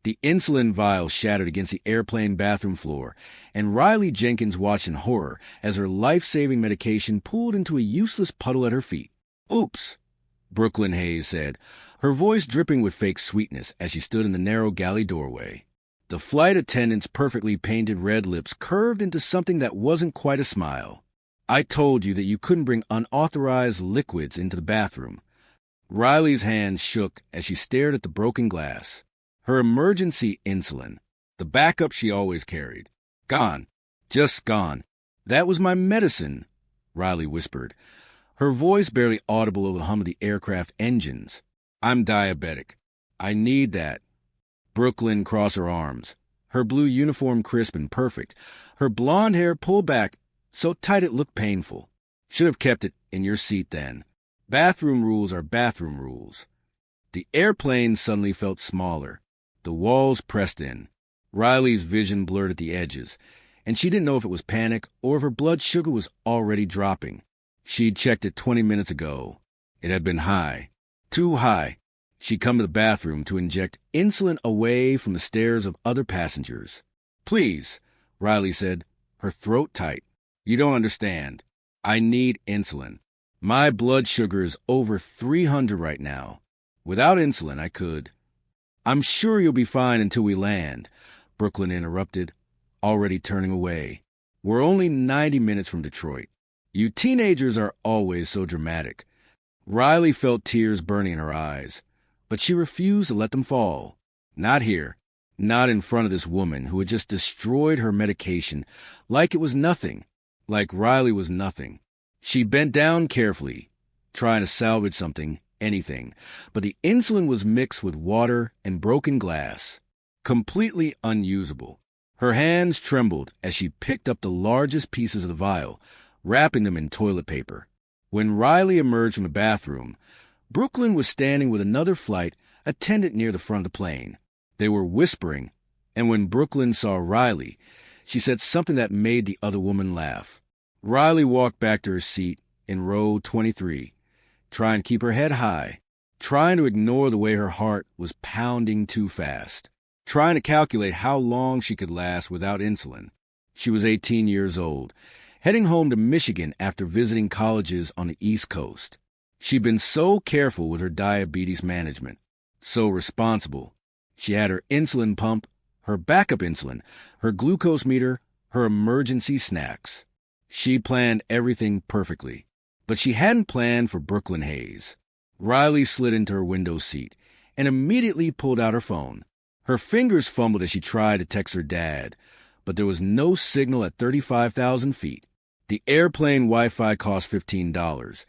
The insulin vial shattered against the airplane bathroom floor, and Riley Jenkins watched in horror as her life-saving medication pooled into a useless puddle at her feet. "Oops," Brooklyn Hayes said, her voice dripping with fake sweetness as she stood in the narrow galley doorway. The flight attendant's perfectly painted red lips curved into something that wasn't quite a smile. "I told you that you couldn't bring unauthorized liquids into the bathroom." Riley's hands shook as she stared at the broken glass. Her emergency insulin, the backup she always carried. "Gone. Just gone. That was my medicine," Riley whispered, her voice barely audible over the hum of the aircraft engines. "I'm diabetic. I need that." Brooklyn crossed her arms, her blue uniform crisp and perfect, her blonde hair pulled back so tight it looked painful. "Should have kept it in your seat then. Bathroom rules are bathroom rules." The airplane suddenly felt smaller. The walls pressed in. Riley's vision blurred at the edges, and she didn't know if it was panic or if her blood sugar was already dropping. She'd checked it 20 minutes ago. It had been high. Too high. She'd come to the bathroom to inject insulin away from the stares of other passengers. "Please," Riley said, her throat tight. "You don't understand. I need insulin. My blood sugar is over 300 right now. Without insulin, I could." "I'm sure you'll be fine until we land," Brooklyn interrupted, already turning away. "We're only 90 minutes from Detroit. You teenagers are always so dramatic." Riley felt tears burning in her eyes, but she refused to let them fall. Not here. Not in front of this woman who had just destroyed her medication like it was nothing, like Riley was nothing. She bent down carefully, trying to salvage something, anything, but the insulin was mixed with water and broken glass, completely unusable. Her hands trembled as she picked up the largest pieces of the vial, wrapping them in toilet paper. When Riley emerged from the bathroom, Brooklyn was standing with another flight attendant near the front of the plane. They were whispering, and when Brooklyn saw Riley, she said something that made the other woman laugh. Riley walked back to her seat in row 23, trying to keep her head high, trying to ignore the way her heart was pounding too fast, trying to calculate how long she could last without insulin. She was 18 years old, heading home to Michigan after visiting colleges on the East Coast. She'd been so careful with her diabetes management, so responsible. She had her insulin pump, her backup insulin, her glucose meter, her emergency snacks. She planned everything perfectly, but she hadn't planned for Brooklyn Hayes. Riley slid into her window seat and immediately pulled out her phone. Her fingers fumbled as she tried to text her dad, but there was no signal at 35,000 feet. The airplane Wi-Fi cost $15,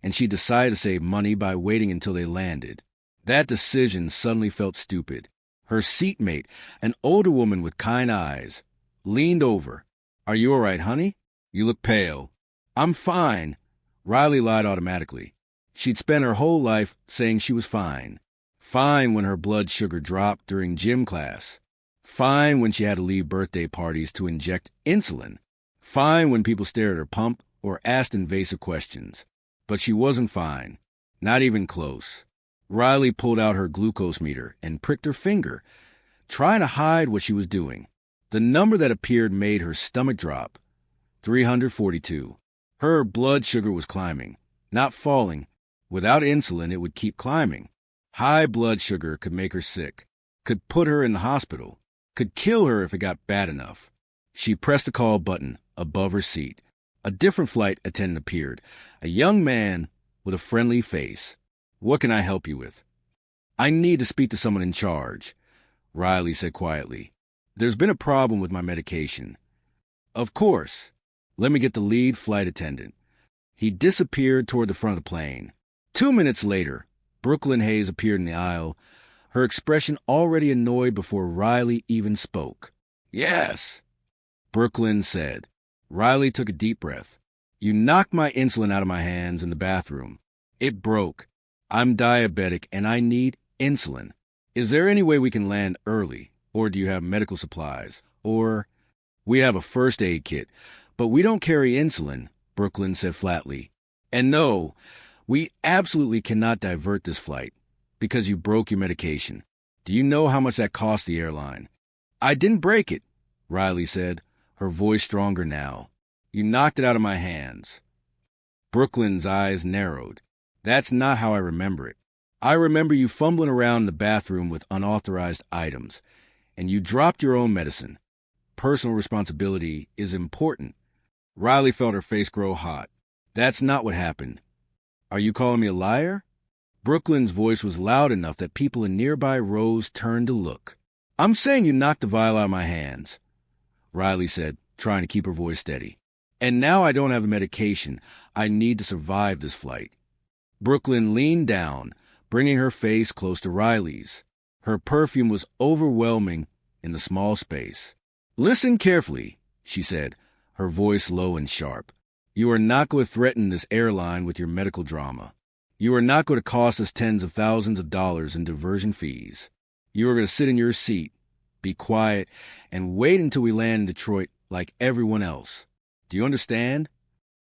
and she decided to save money by waiting until they landed. That decision suddenly felt stupid. Her seatmate, an older woman with kind eyes, leaned over. "Are you all right, honey? You look pale." "I'm fine." Riley lied automatically. She'd spent her whole life saying she was fine. Fine when her blood sugar dropped during gym class. Fine when she had to leave birthday parties to inject insulin. Fine when people stared at her pump or asked invasive questions. But she wasn't fine. Not even close. Riley pulled out her glucose meter and pricked her finger, trying to hide what she was doing. The number that appeared made her stomach drop. 342. Her blood sugar was climbing, not falling. Without insulin, it would keep climbing. High blood sugar could make her sick, could put her in the hospital, could kill her if it got bad enough. She pressed the call button above her seat. A different flight attendant appeared, a young man with a friendly face. "What can I help you with?" "I need to speak to someone in charge," Riley said quietly. "There's been a problem with my medication." "Of course. Let me get the lead flight attendant." He disappeared toward the front of the plane. 2 minutes later, Brooklyn Hayes appeared in the aisle, her expression already annoyed before Riley even spoke. "Yes," Brooklyn said. Riley took a deep breath. "You knocked my insulin out of my hands in the bathroom. It broke. I'm diabetic and I need insulin. Is there any way we can land early? Or do you have medical supplies? Or—" "We have a first aid kit, but we don't carry insulin," Brooklyn said flatly. "And no, we absolutely cannot divert this flight because you broke your medication. Do you know how much that cost the airline? I didn't break it, Riley said, her voice stronger now. You knocked it out of my hands. Brooklyn's eyes narrowed. That's not how I remember it. I remember you fumbling around in the bathroom with unauthorized items, and you dropped your own medicine. Personal responsibility is important. Riley felt her face grow hot. That's not what happened. Are you calling me a liar? Brooklyn's voice was loud enough that people in nearby rows turned to look. I'm saying you knocked the vial out of my hands, Riley said, trying to keep her voice steady. And now I don't have the medication I need to survive this flight. Brooklyn leaned down, bringing her face close to Riley's. Her perfume was overwhelming in the small space. Listen carefully, she said, her voice low and sharp. You are not going to threaten this airline with your medical drama. You are not going to cost us tens of thousands of dollars in diversion fees. You are going to sit in your seat, be quiet, and wait until we land in Detroit like everyone else. Do you understand?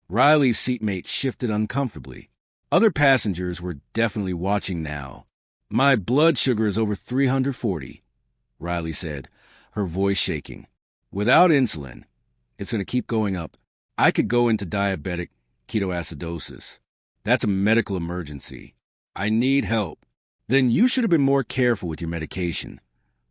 Riley's seatmate shifted uncomfortably. Other passengers were definitely watching now. My blood sugar is over 340, Riley said, her voice shaking. Without insulin, it's going to keep going up. I could go into diabetic ketoacidosis. That's a medical emergency. I need help. Then you should have been more careful with your medication,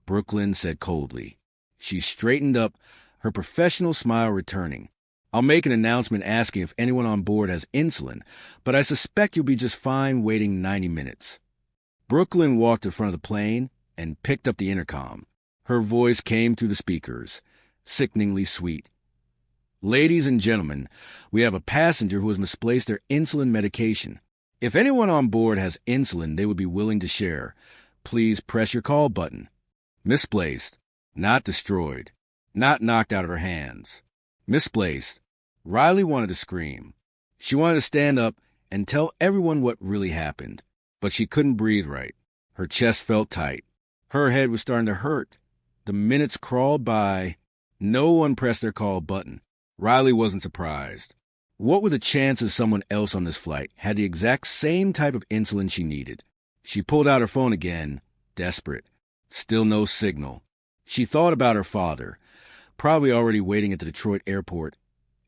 Brooklyn said coldly. She straightened up, her professional smile returning. I'll make an announcement asking if anyone on board has insulin, but I suspect you'll be just fine waiting 90 minutes. Brooklyn walked in front of the plane and picked up the intercom. Her voice came through the speakers, sickeningly sweet. Ladies and gentlemen, we have a passenger who has misplaced their insulin medication. If anyone on board has insulin they would be willing to share, please press your call button. Misplaced, not destroyed, not knocked out of her hands. Misplaced. Riley wanted to scream. She wanted to stand up and tell everyone what really happened, but she couldn't breathe right. Her chest felt tight. Her head was starting to hurt. The minutes crawled by. No one pressed their call button. Riley wasn't surprised. What were the chances someone else on this flight had the exact same type of insulin she needed? She pulled out her phone again, desperate. Still no signal. She thought about her father, probably already waiting at the Detroit airport,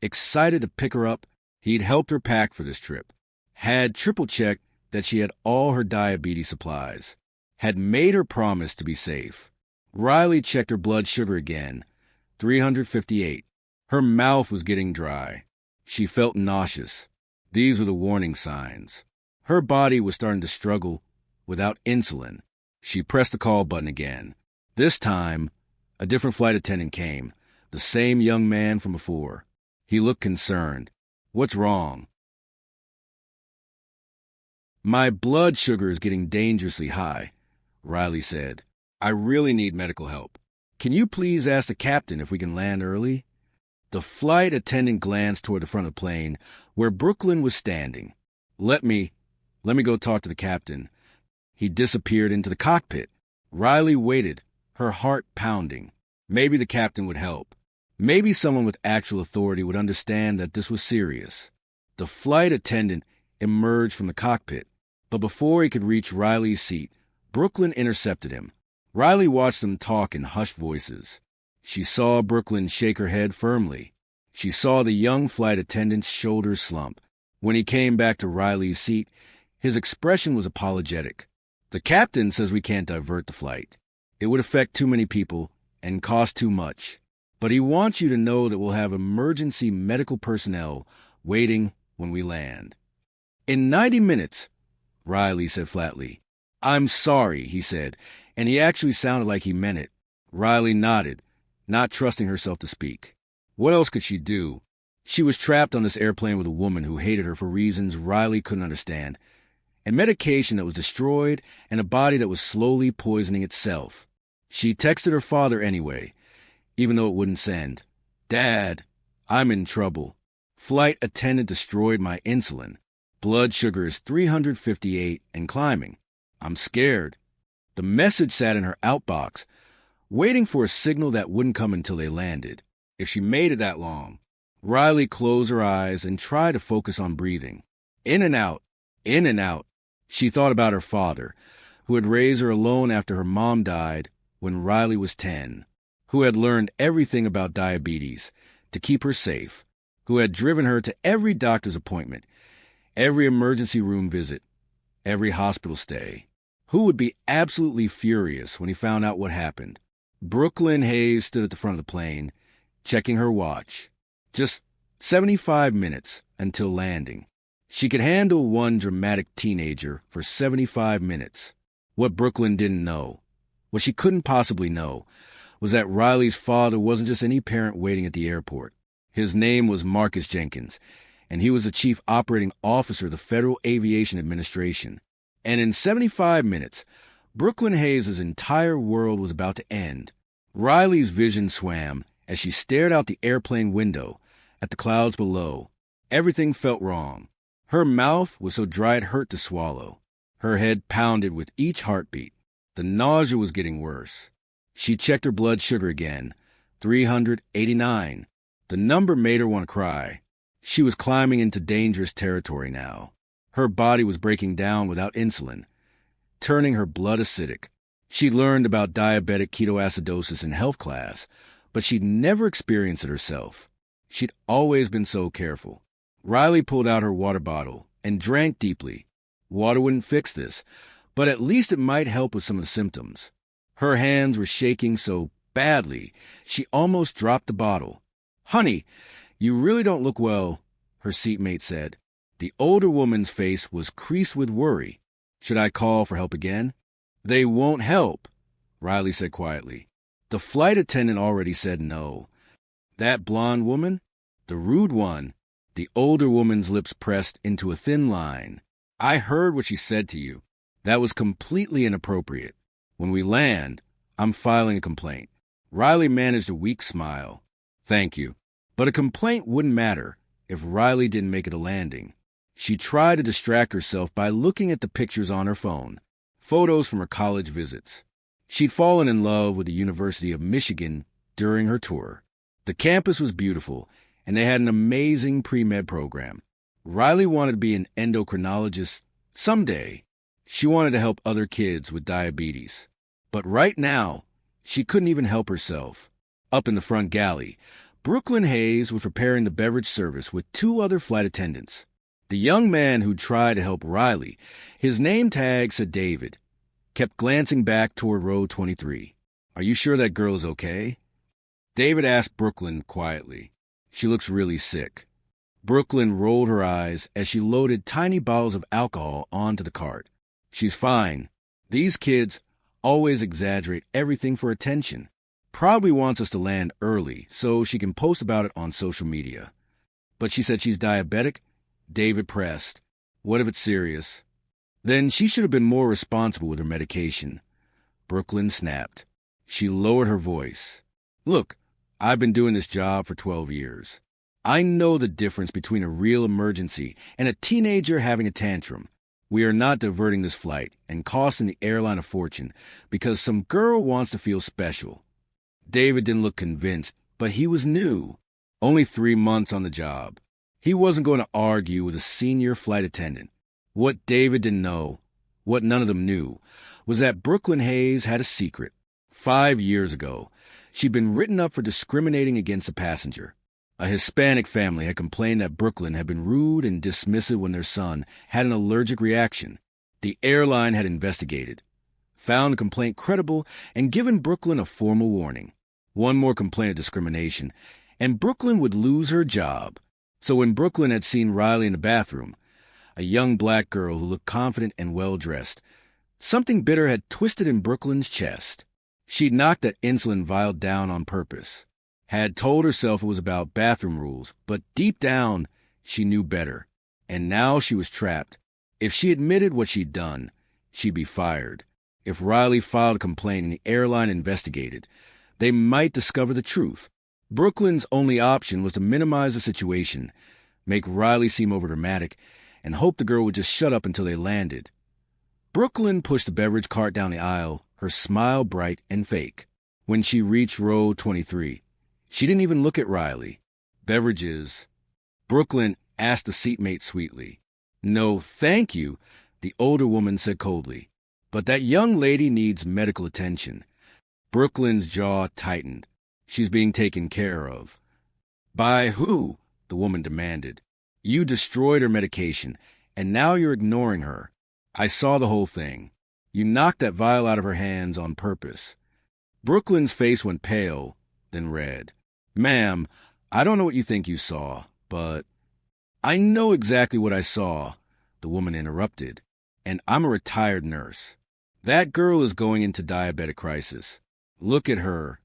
excited to pick her up. He'd helped her pack for this trip, had triple-checked that she had all her diabetes supplies, had made her promise to be safe. Riley checked her blood sugar again, 358. Her mouth was getting dry. She felt nauseous. These were the warning signs. Her body was starting to struggle without insulin. She pressed the call button again. This time, a different flight attendant came, the same young man from before. He looked concerned. What's wrong? My blood sugar is getting dangerously high, Riley said. I really need medical help. Can you please ask the captain if we can land early? The flight attendant glanced toward the front of the plane, where Brooklyn was standing. Let me go talk to the captain. He disappeared into the cockpit. Riley waited, her heart pounding. Maybe the captain would help. Maybe someone with actual authority would understand that this was serious. The flight attendant emerged from the cockpit, but before he could reach Riley's seat, Brooklyn intercepted him. Riley watched them talk in hushed voices. She saw Brooklyn shake her head firmly. She saw the young flight attendant's shoulders slump. When he came back to Riley's seat, his expression was apologetic. The captain says we can't divert the flight. It would affect too many people and cost too much. But he wants you to know that we'll have emergency medical personnel waiting when we land. In 90 minutes, Riley said flatly. I'm sorry, he said, and he actually sounded like he meant it. Riley nodded, not trusting herself to speak. What else could she do? She was trapped on this airplane with a woman who hated her for reasons Riley couldn't understand, and medication that was destroyed, and a body that was slowly poisoning itself. She texted her father anyway, even though it wouldn't send. Dad, I'm in trouble. Flight attendant destroyed my insulin. Blood sugar is 358 and climbing. I'm scared. The message sat in her outbox, waiting for a signal that wouldn't come until they landed. If she made it that long. Riley closed her eyes and tried to focus on breathing. In and out, in and out. She thought about her father, who had raised her alone after her mom died when Riley was 10, who had learned everything about diabetes to keep her safe, who had driven her to every doctor's appointment, every emergency room visit, every hospital stay, who would be absolutely furious when he found out what happened. Brooklyn Hayes stood at the front of the plane, checking her watch. Just 75 minutes until landing. She could handle one dramatic teenager for 75 minutes. What Brooklyn didn't know, what she couldn't possibly know, was that Riley's father wasn't just any parent waiting at the airport. His name was Marcus Jenkins, and he was the chief operating officer of the Federal Aviation Administration. And in 75 minutes, Brooklyn Hayes' entire world was about to end. Riley's vision swam as she stared out the airplane window at the clouds below. Everything felt wrong. Her mouth was so dry it hurt to swallow. Her head pounded with each heartbeat. The nausea was getting worse. She checked her blood sugar again. 389. The number made her want to cry. She was climbing into dangerous territory now. Her body was breaking down without insulin, turning her blood acidic. She'd learned about diabetic ketoacidosis in health class, but she'd never experienced it herself. She'd always been so careful. Riley pulled out her water bottle and drank deeply. Water wouldn't fix this, but at least it might help with some of the symptoms. Her hands were shaking so badly, she almost dropped the bottle. "Honey, you really don't look well," her seatmate said. The older woman's face was creased with worry. "Should I call for help again?" "They won't help," Riley said quietly. The flight attendant already said no. That blonde woman? The rude one. The older woman's lips pressed into a thin line. "I heard what she said to you. That was completely inappropriate. When we land, I'm filing a complaint." Riley managed a weak smile. "Thank you." But a complaint wouldn't matter if Riley didn't make it a landing. She tried to distract herself by looking at the pictures on her phone, photos from her college visits. She'd fallen in love with the University of Michigan during her tour. The campus was beautiful, and they had an amazing pre-med program. Riley wanted to be an endocrinologist someday. She wanted to help other kids with diabetes. But right now, she couldn't even help herself. Up in the front galley, Brooklyn Hayes was preparing the beverage service with two other flight attendants. The young man who tried to help Riley, his name tag said David, kept glancing back toward row 23. "Are you sure that girl is okay?" David asked Brooklyn quietly. "She looks really sick." Brooklyn rolled her eyes as she loaded tiny bottles of alcohol onto the cart. "She's fine. These kids always exaggerate everything for attention. Probably wants us to land early so she can post about it on social media." "But she said she's diabetic?" David pressed. "What if it's serious?" "Then she should have been more responsible with her medication." Brooklyn snapped. She lowered her voice. "Look, I've been doing this job for 12 years. I know the difference between a real emergency and a teenager having a tantrum. We are not diverting this flight and costing the airline a fortune because some girl wants to feel special." David didn't look convinced, but he was new. Only 3 months on the job. He wasn't going to argue with a senior flight attendant. What David didn't know, what none of them knew, was that Brooklyn Hayes had a secret. 5 years ago, she'd been written up for discriminating against a passenger. A Hispanic family had complained that Brooklyn had been rude and dismissive when their son had an allergic reaction. The airline had investigated, found the complaint credible, and given Brooklyn a formal warning. One more complaint of discrimination, and Brooklyn would lose her job. So when Brooklyn had seen Riley in the bathroom, a young black girl who looked confident and well-dressed, something bitter had twisted in Brooklyn's chest. She'd knocked that insulin vial down on purpose, had told herself it was about bathroom rules, but deep down, she knew better. And now she was trapped. If she admitted what she'd done, she'd be fired. If Riley filed a complaint and the airline investigated, they might discover the truth. Brooklyn's only option was to minimize the situation, make Riley seem overdramatic, and hope the girl would just shut up until they landed. Brooklyn pushed the beverage cart down the aisle, her smile bright and fake. When she reached row 23, she didn't even look at Riley. "Beverages?" Brooklyn asked the seatmate sweetly. "No, thank you," the older woman said coldly. But that young lady needs medical attention. Brooklyn's jaw tightened. She's being taken care of. By who? The woman demanded. You destroyed her medication, and now you're ignoring her. I saw the whole thing. You knocked that vial out of her hands on purpose. Brooklyn's face went pale, then red. Ma'am, I don't know what you think you saw, but I know exactly what I saw, the woman interrupted, and I'm a retired nurse. That girl is going into diabetic crisis. Look at her.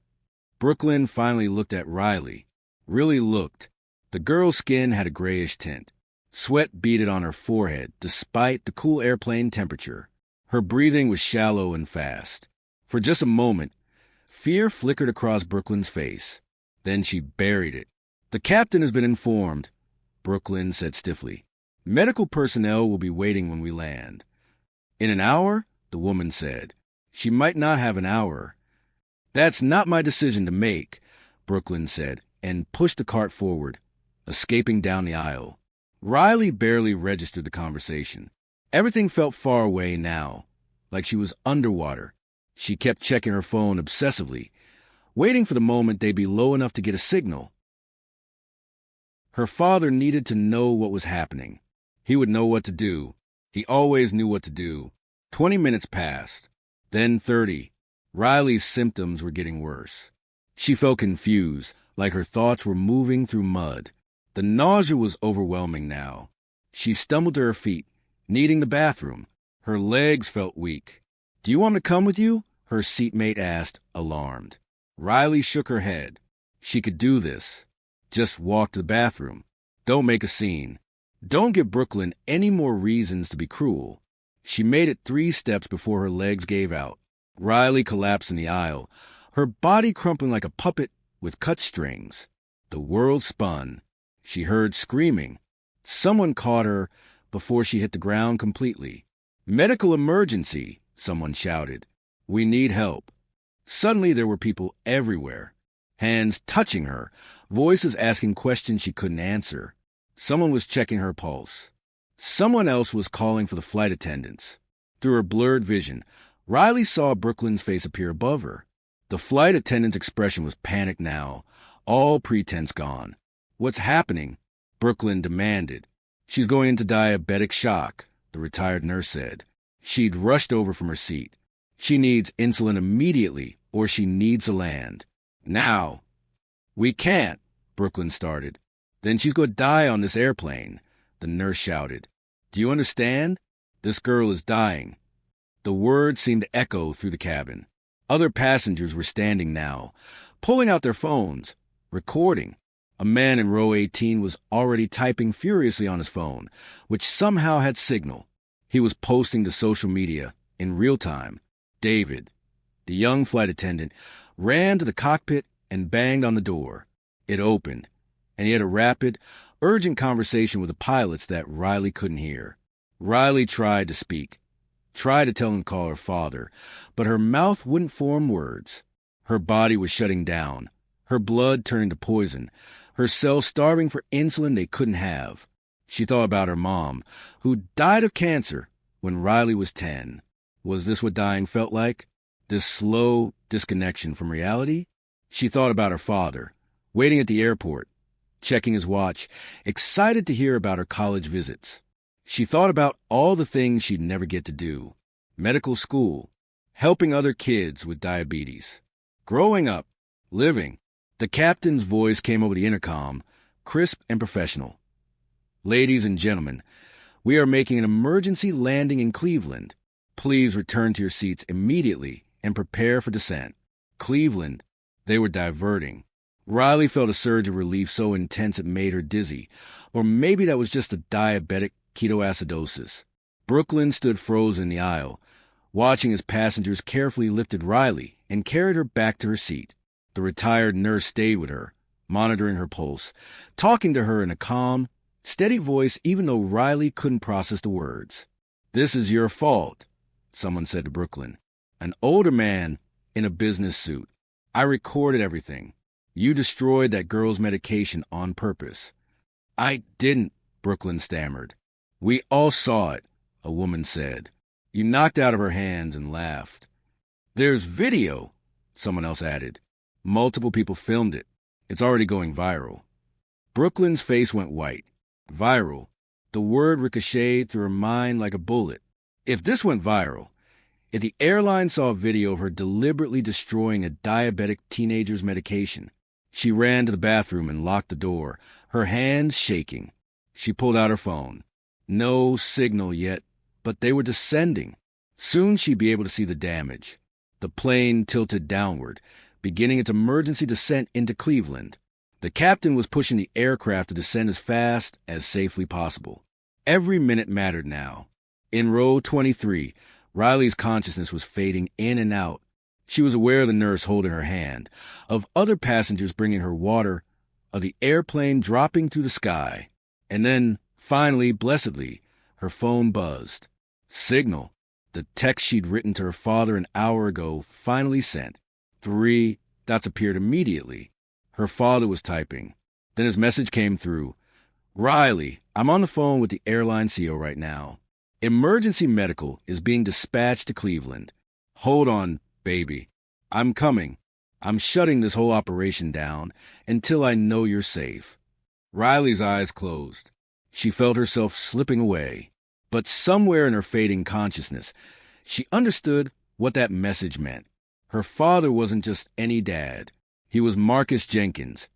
Brooklyn finally looked at Riley. Really looked. The girl's skin had a grayish tint. Sweat beaded on her forehead, despite the cool airplane temperature. Her breathing was shallow and fast. For just a moment, fear flickered across Brooklyn's face. Then she buried it. The captain has been informed, Brooklyn said stiffly. Medical personnel will be waiting when we land. In an hour? The woman said. She might not have an hour. That's not my decision to make, Brooklyn said, and pushed the cart forward, escaping down the aisle. Riley barely registered the conversation. Everything felt far away now, like she was underwater. She kept checking her phone obsessively, waiting for the moment they'd be low enough to get a signal. Her father needed to know what was happening. He would know what to do. He always knew what to do. 20 minutes passed, then 30. Riley's symptoms were getting worse. She felt confused, like her thoughts were moving through mud. The nausea was overwhelming now. She stumbled to her feet, needing the bathroom. Her legs felt weak. Do you want me to come with you? Her seatmate asked, alarmed. Riley shook her head. She could do this. Just walk to the bathroom. Don't make a scene. Don't give Brooklyn any more reasons to be cruel. She made it 3 steps before her legs gave out. Riley collapsed in the aisle, her body crumpling like a puppet with cut strings. The world spun. She heard screaming. Someone caught her before she hit the ground completely. Medical emergency, someone shouted. We need help. Suddenly there were people everywhere. Hands touching her, voices asking questions she couldn't answer. Someone was checking her pulse. Someone else was calling for the flight attendants. Through her blurred vision, Riley saw Brooklyn's face appear above her. The flight attendant's expression was panicked now, all pretense gone. What's happening? Brooklyn demanded. She's going into diabetic shock, the retired nurse said. She'd rushed over from her seat. She needs insulin immediately, or she needs to land. Now. We can't, Brooklyn started. Then she's going to die on this airplane, the nurse shouted. Do you understand? This girl is dying. The words seemed to echo through the cabin. Other passengers were standing now, pulling out their phones, recording. A man in row 18 was already typing furiously on his phone, which somehow had signal. He was posting to social media in real time. David, the young flight attendant, ran to the cockpit and banged on the door. It opened, and he had a rapid, urgent conversation with the pilots that Riley couldn't hear. Riley tried to speak, tried to tell him to call her father, but her mouth wouldn't form words. Her body was shutting down, her blood turning to poison, her cells starving for insulin they couldn't have. She thought about her mom, who died of cancer when Riley was 10. Was this what dying felt like? This slow disconnection from reality? She thought about her father, waiting at the airport, checking his watch, excited to hear about her college visits. She thought about all the things she'd never get to do. Medical school, helping other kids with diabetes, growing up, living. The captain's voice came over the intercom, crisp and professional. Ladies and gentlemen, we are making an emergency landing in Cleveland. Please return to your seats immediately and prepare for descent. Cleveland. They were diverting. Riley felt a surge of relief so intense it made her dizzy. Or maybe that was just a diabetic ketoacidosis. Brooklyn stood frozen in the aisle, watching as passengers carefully lifted Riley and carried her back to her seat. The retired nurse stayed with her, monitoring her pulse, talking to her in a calm, steady voice even though Riley couldn't process the words. This is your fault, someone said to Brooklyn. An older man in a business suit. I recorded everything. You destroyed that girl's medication on purpose. I didn't, Brooklyn stammered. We all saw it, a woman said. You knocked out of her hands and laughed. There's video, someone else added. Multiple people filmed it. It's already going viral. Brooklyn's face went white. Viral. The word ricocheted through her mind like a bullet. If this went viral, if the airline saw a video of her deliberately destroying a diabetic teenager's medication, she ran to the bathroom and locked the door, her hands shaking. She pulled out her phone. No signal yet, but they were descending. Soon she'd be able to see the damage. The plane tilted downward, beginning its emergency descent into Cleveland. The captain was pushing the aircraft to descend as fast as safely possible. Every minute mattered now. In row 23, Riley's consciousness was fading in and out. She was aware of the nurse holding her hand, of other passengers bringing her water, of the airplane dropping through the sky. And then, finally, blessedly, her phone buzzed. Signal. The text she'd written to her father an hour ago finally sent. 3 dots appeared immediately. Her father was typing. Then his message came through. Riley, I'm on the phone with the airline CEO right now. Emergency medical is being dispatched to Cleveland. Hold on, baby. I'm coming. I'm shutting this whole operation down until I know you're safe. Riley's eyes closed. She felt herself slipping away. But somewhere in her fading consciousness, she understood what that message meant. Her father wasn't just any dad. He was Marcus Jenkins,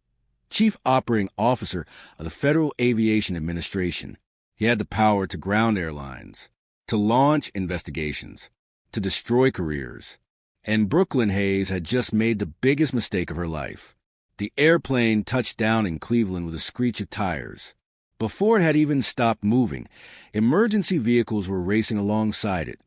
Chief Operating Officer of the Federal Aviation Administration. He had the power to ground airlines, to launch investigations, to destroy careers. And Brooklyn Hayes had just made the biggest mistake of her life. The airplane touched down in Cleveland with a screech of tires. Before it had even stopped moving, emergency vehicles were racing alongside it.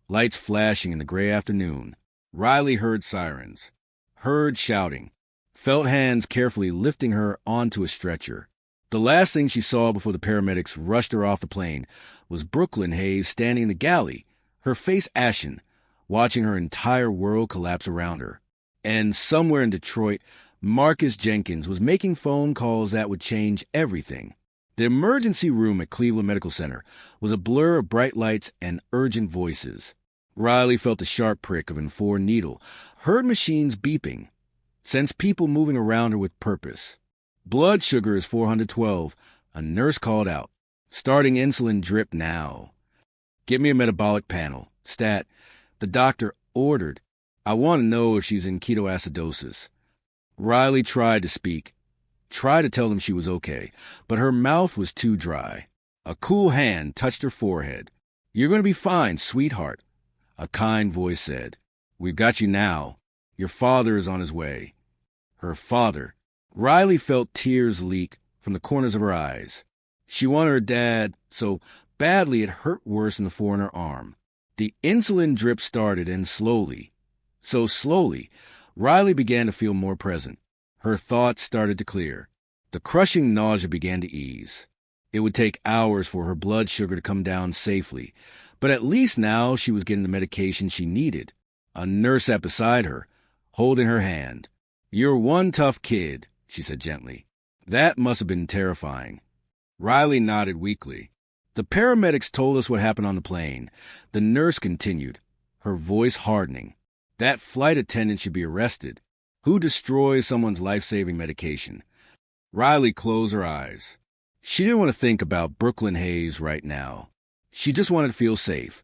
Lights flashing in the gray afternoon. Riley heard sirens, heard shouting, felt hands carefully lifting her onto a stretcher. The last thing she saw before the paramedics rushed her off the plane was Brooklyn Hayes standing in the galley, her face ashen, watching her entire world collapse around her. And somewhere in Detroit, Marcus Jenkins was making phone calls that would change everything. The emergency room at Cleveland Medical Center was a blur of bright lights and urgent voices. Riley felt the sharp prick of an .4 needle, heard machines beeping, sensed people moving around her with purpose. Blood sugar is 412. A nurse called out. Starting insulin drip now. Get me a metabolic panel. Stat. The doctor ordered. I want to know if she's in ketoacidosis. Riley tried to speak, tried to tell them she was okay, but her mouth was too dry. A cool hand touched her forehead. You're going to be fine, sweetheart. A kind voice said, We've got you now. Your father is on his way. Her father. Riley felt tears leak from the corners of her eyes. She wanted her dad so badly it hurt worse in the fore in her arm. The insulin drip started, and slowly, so slowly, Riley began to feel more present. Her thoughts started to clear. The crushing nausea began to ease. It would take hours for her blood sugar to come down safely, but at least now she was getting the medication she needed. A nurse sat beside her, holding her hand. You're one tough kid, she said gently. That must have been terrifying. Riley nodded weakly. The paramedics told us what happened on the plane. The nurse continued, her voice hardening. That flight attendant should be arrested. Who destroys someone's life-saving medication? Riley closed her eyes. She didn't want to think about Brooklyn Hayes right now. She just wanted to feel safe.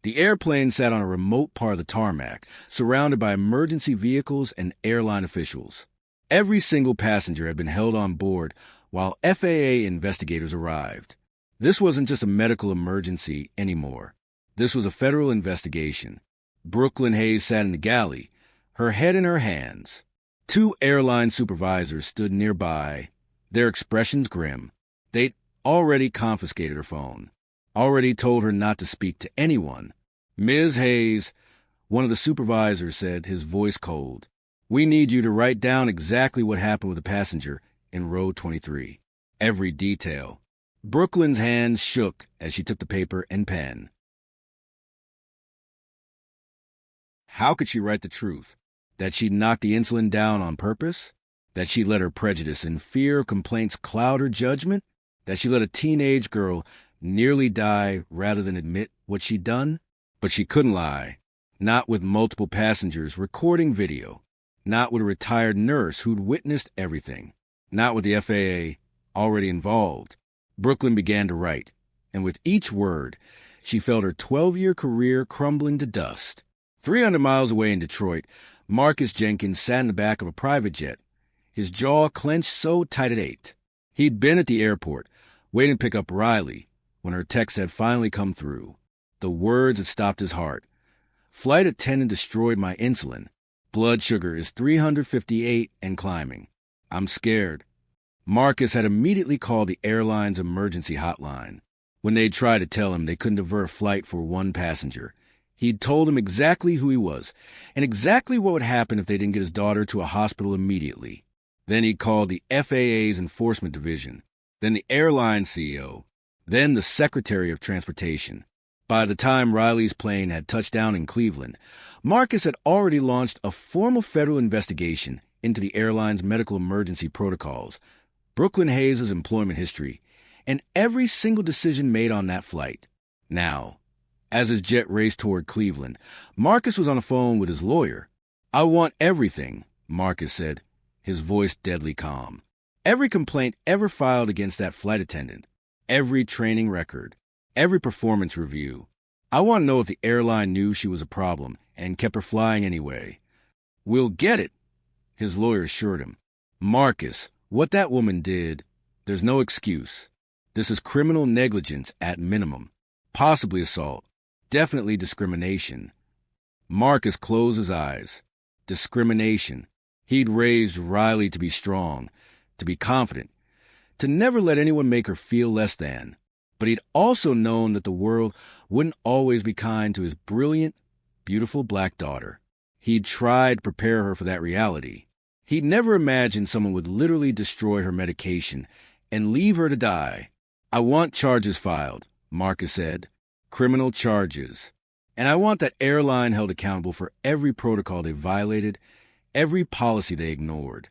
The airplane sat on a remote part of the tarmac, surrounded by emergency vehicles and airline officials. Every single passenger had been held on board while FAA investigators arrived. This wasn't just a medical emergency anymore. This was a federal investigation. Brooklyn Hayes sat in the galley, her head in her hands. 2 airline supervisors stood nearby, their expressions grim. They'd already confiscated her phone, already told her not to speak to anyone. Ms. Hayes, one of the supervisors said, his voice cold, we need you to write down exactly what happened with the passenger in row 23. Every detail. Brooklyn's hands shook as she took the paper and pen. How could she write the truth? That she'd knocked the insulin down on purpose? That she let her prejudice and fear of complaints cloud her judgment? That she let a teenage girl nearly die rather than admit what what she'd done? But she couldn't lie. Not with multiple passengers recording video. Not with a retired nurse who'd witnessed everything. Not with the FAA already involved. Brooklyn began to write, and with each word, she felt her 12-year career crumbling to dust. 300 miles away in Detroit, Marcus Jenkins sat in the back of a private jet, his jaw clenched so tight it ached. He'd been at the airport, waiting to pick up Riley, when her text had finally come through. The words had stopped his heart. Flight attendant destroyed my insulin. Blood sugar is 358 and climbing. I'm scared. Marcus had immediately called the airline's emergency hotline. When they'd tried to tell him they couldn't divert a flight for one passenger, he'd told them exactly who he was and exactly what would happen if they didn't get his daughter to a hospital immediately. Then he'd called the FAA's enforcement division, then the airline CEO, then the Secretary of Transportation. By the time Riley's plane had touched down in Cleveland, Marcus had already launched a formal federal investigation into the airline's medical emergency protocols, Brooklyn Hayes' employment history, and every single decision made on that flight. Now, as his jet raced toward Cleveland, Marcus was on the phone with his lawyer. "I want everything," Marcus said, his voice deadly calm. "Every complaint ever filed against that flight attendant, every training record, every performance review. I want to know if the airline knew she was a problem and kept her flying anyway." "We'll get it," his lawyer assured him. "Marcus, what that woman did, there's no excuse. This is criminal negligence at minimum, possibly assault, definitely discrimination." Marcus closed his eyes. Discrimination. He'd raised Riley to be strong, to be confident, to never let anyone make her feel less than. But he'd also known that the world wouldn't always be kind to his brilliant, beautiful black daughter. He'd tried to prepare her for that reality. He'd never imagined someone would literally destroy her medication and leave her to die. "I want charges filed," Marcus said. "Criminal charges. And I want that airline held accountable for every protocol they violated, every policy they ignored."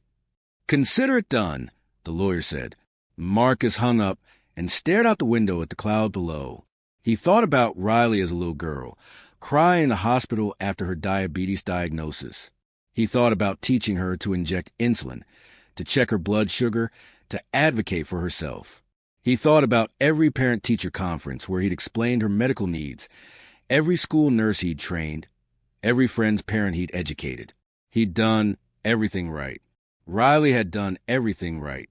"Consider it done," the lawyer said. Marcus hung up and stared out the window at the cloud below. He thought about Riley as a little girl, crying in the hospital after her diabetes diagnosis. He thought about teaching her to inject insulin, to check her blood sugar, to advocate for herself. He thought about every parent-teacher conference where he'd explained her medical needs, every school nurse he'd trained, every friend's parent he'd educated. He'd done everything right. Riley had done everything right,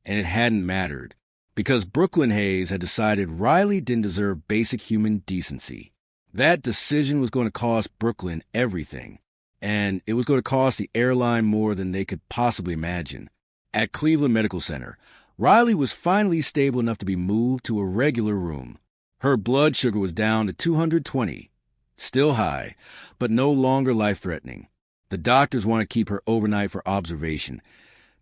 and it hadn't mattered, because Brooklyn Hayes had decided Riley didn't deserve basic human decency. That decision was going to cost Brooklyn everything, and it was going to cost the airline more than they could possibly imagine. At Cleveland Medical Center, Riley was finally stable enough to be moved to a regular room. Her blood sugar was down to 220, still high, but no longer life-threatening. The doctors wanted to keep her overnight for observation,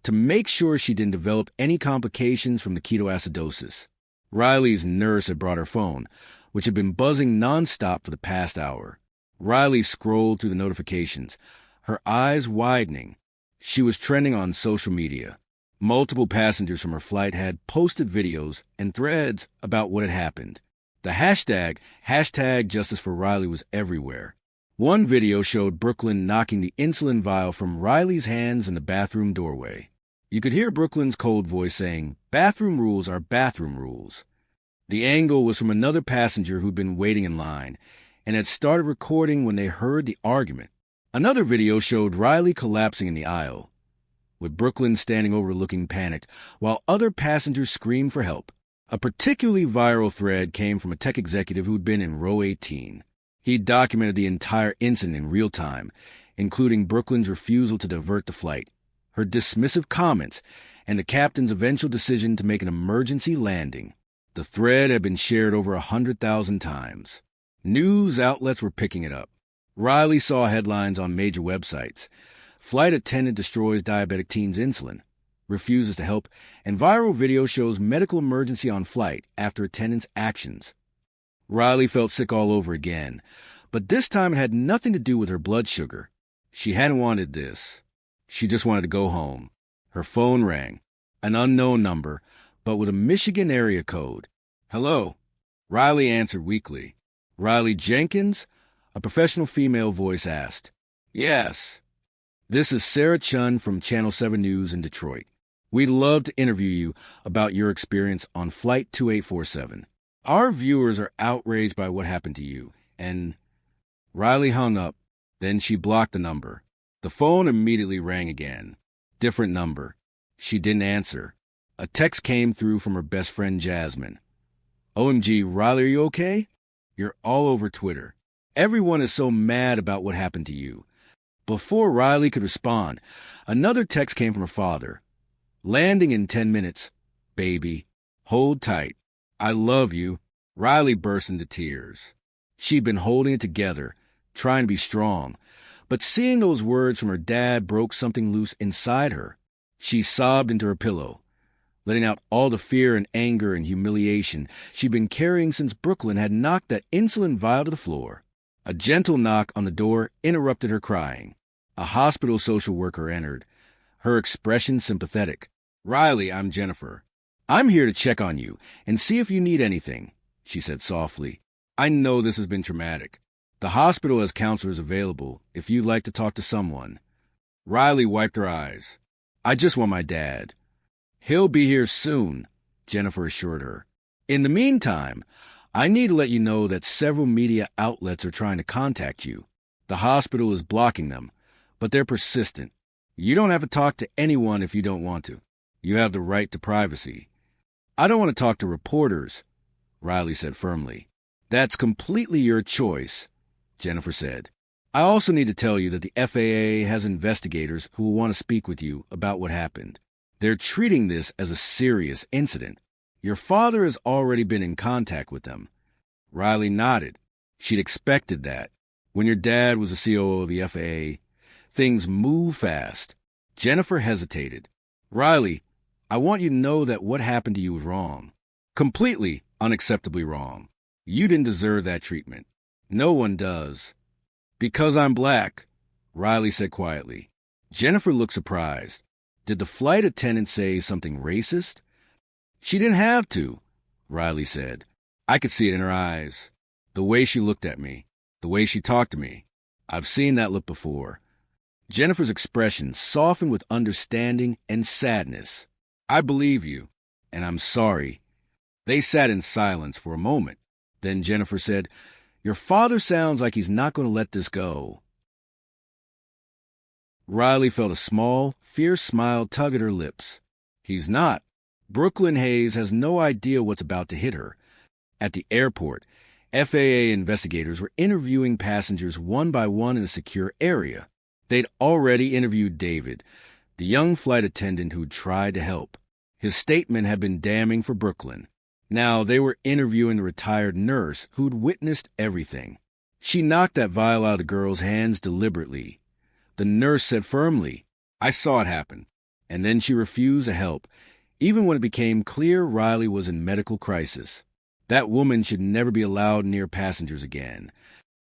to make sure she didn't develop any complications from the ketoacidosis. Riley's nurse had brought her phone, which had been buzzing nonstop for the past hour. Riley scrolled through the notifications, her eyes widening. She was trending on social media. Multiple passengers from her flight had posted videos and threads about what had happened. The hashtag Justice for Riley was everywhere. One video showed Brooklyn knocking the insulin vial from Riley's hands in the bathroom doorway. You could hear Brooklyn's cold voice saying, "Bathroom rules are bathroom rules." The angle was from another passenger who'd been waiting in line and had started recording when they heard the argument. Another video showed Riley collapsing in the aisle, with Brooklyn standing over looking panicked, while other passengers screamed for help. A particularly viral thread came from a tech executive who'd been in row 18. He documented the entire incident in real time, including Brooklyn's refusal to divert the flight, her dismissive comments, and the captain's eventual decision to make an emergency landing. The thread had been shared over 100,000 times. News outlets were picking it up. Riley saw headlines on major websites. Flight attendant destroys diabetic teen's insulin, refuses to help, and viral video shows medical emergency on flight after attendant's actions. Riley felt sick all over again, but this time it had nothing to do with her blood sugar. She hadn't wanted this. She just wanted to go home. Her phone rang. An unknown number, but with a Michigan area code. "Hello." Riley answered weakly. Riley Jenkins? A professional female voice asked. Yes. This is Sarah Chun from Channel 7 News in Detroit. We'd love to interview you about your experience on Flight 2847. Our viewers are outraged by what happened to you, and Riley hung up. Then she blocked the number. The phone immediately rang again. Different number. She didn't answer. A text came through from her best friend Jasmine. OMG, Riley, are you okay? You're all over Twitter. Everyone is so mad about what happened to you. Before Riley could respond, another text came from her father. Landing in 10 minutes. Baby, hold tight. I love you. Riley burst into tears. She'd been holding it together, trying to be strong, but seeing those words from her dad broke something loose inside her. She sobbed into her pillow, letting out all the fear and anger and humiliation she'd been carrying since Brooklyn had knocked that insulin vial to the floor. A gentle knock on the door interrupted her crying. A hospital social worker entered, her expression sympathetic. Riley, I'm Jennifer. I'm here to check on you and see if you need anything, she said softly. I know this has been traumatic. The hospital has counselors available if you'd like to talk to someone. Riley wiped her eyes. I just want my dad. He'll be here soon, Jennifer assured her. In the meantime, I need to let you know that several media outlets are trying to contact you. The hospital is blocking them, but they're persistent. You don't have to talk to anyone if you don't want to. You have the right to privacy. I don't want to talk to reporters, Riley said firmly. That's completely your choice, Jennifer said. I also need to tell you that the FAA has investigators who will want to speak with you about what happened. They're treating this as a serious incident. Your father has already been in contact with them. Riley nodded. She'd expected that. When your dad was the COO of the FAA, things move fast. Jennifer hesitated. Riley, I want you to know that what happened to you was wrong. Completely, unacceptably wrong. You didn't deserve that treatment. No one does. Because I'm black, Riley said quietly. Jennifer looked surprised. Did the flight attendant say something racist? She didn't have to, Riley said. I could see it in her eyes. The way she looked at me. The way she talked to me. I've seen that look before. Jennifer's expression softened with understanding and sadness. I believe you, and I'm sorry. They sat in silence for a moment. Then Jennifer said, Your father sounds like he's not going to let this go. Riley felt a small, fierce smile tug at her lips. He's not. Brooklyn Hayes has no idea what's about to hit her. At the airport, FAA investigators were interviewing passengers one by one in a secure area. They'd already interviewed David, the young flight attendant who'd tried to help. His statement had been damning for Brooklyn. Now they were interviewing the retired nurse who'd witnessed everything. She knocked that vial out of the girl's hands deliberately. The nurse said firmly, I saw it happen. And then she refused to help, even when it became clear Riley was in medical crisis. That woman should never be allowed near passengers again.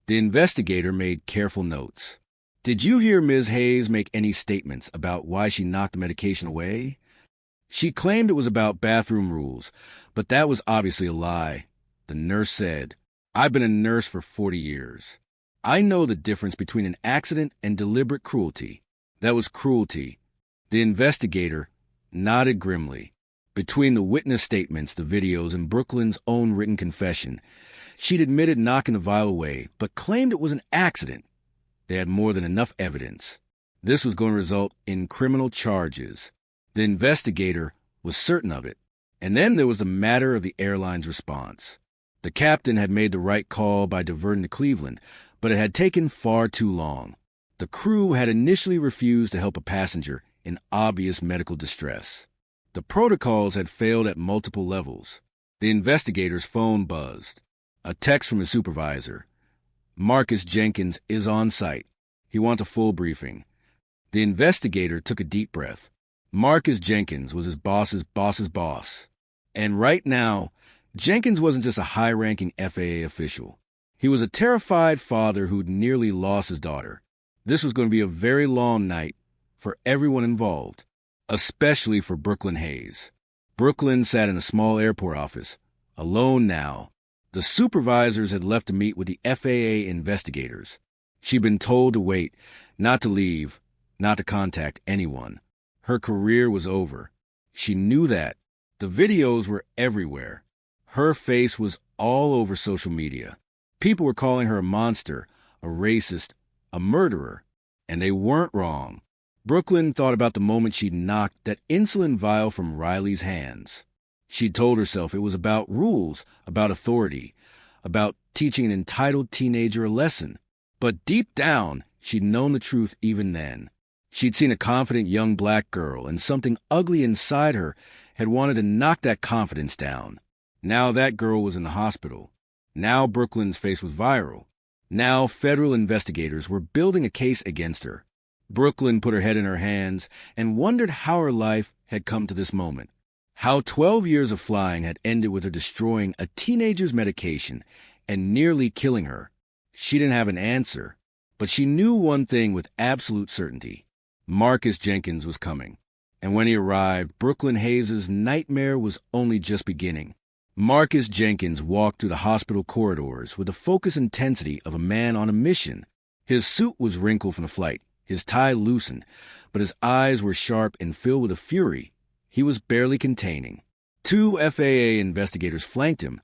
The investigator made careful notes. Did you hear Ms. Hayes make any statements about why she knocked the medication away? She claimed it was about bathroom rules, but that was obviously a lie. The nurse said, I've been a nurse for 40 years. I know the difference between an accident and deliberate cruelty. That was cruelty. The investigator nodded grimly. Between the witness statements, the videos, and Brooklyn's own written confession, she'd admitted knocking the vial away, but claimed it was an accident. They had more than enough evidence. This was going to result in criminal charges. The investigator was certain of it. And then there was the matter of the airline's response. The captain had made the right call by diverting to Cleveland, but it had taken far too long. The crew had initially refused to help a passenger in obvious medical distress. The protocols had failed at multiple levels. The investigator's phone buzzed. A text from his supervisor. Marcus Jenkins is on site. He wants a full briefing. The investigator took a deep breath. Marcus Jenkins was his boss's boss. And right now, Jenkins wasn't just a high-ranking FAA official. He was a terrified father who'd nearly lost his daughter. This was going to be a very long night for everyone involved, especially for Brooklyn Hayes. Brooklyn sat in a small airport office, alone now, The supervisors had left to meet with the FAA investigators. She'd been told to wait, not to leave, not to contact anyone. Her career was over. She knew that. The videos were everywhere. Her face was all over social media. People were calling her a monster, a racist, a murderer, and they weren't wrong. Brooklyn thought about the moment she'd knocked that insulin vial from Riley's hands. She'd told herself it was about rules, about authority, about teaching an entitled teenager a lesson. But deep down, she'd known the truth even then. She'd seen a confident young black girl, and something ugly inside her had wanted to knock that confidence down. Now that girl was in the hospital. Now Brooklyn's face was viral. Now federal investigators were building a case against her. Brooklyn put her head in her hands and wondered how her life had come to this moment. How 12 years of flying had ended with her destroying a teenager's medication and nearly killing her. She didn't have an answer, but she knew one thing with absolute certainty. Marcus Jenkins was coming. And when he arrived, Brooklyn Hayes' nightmare was only just beginning. Marcus Jenkins walked through the hospital corridors with the focused intensity of a man on a mission. His suit was wrinkled from the flight, his tie loosened, but his eyes were sharp and filled with a fury he was barely containing. 2 FAA investigators flanked him,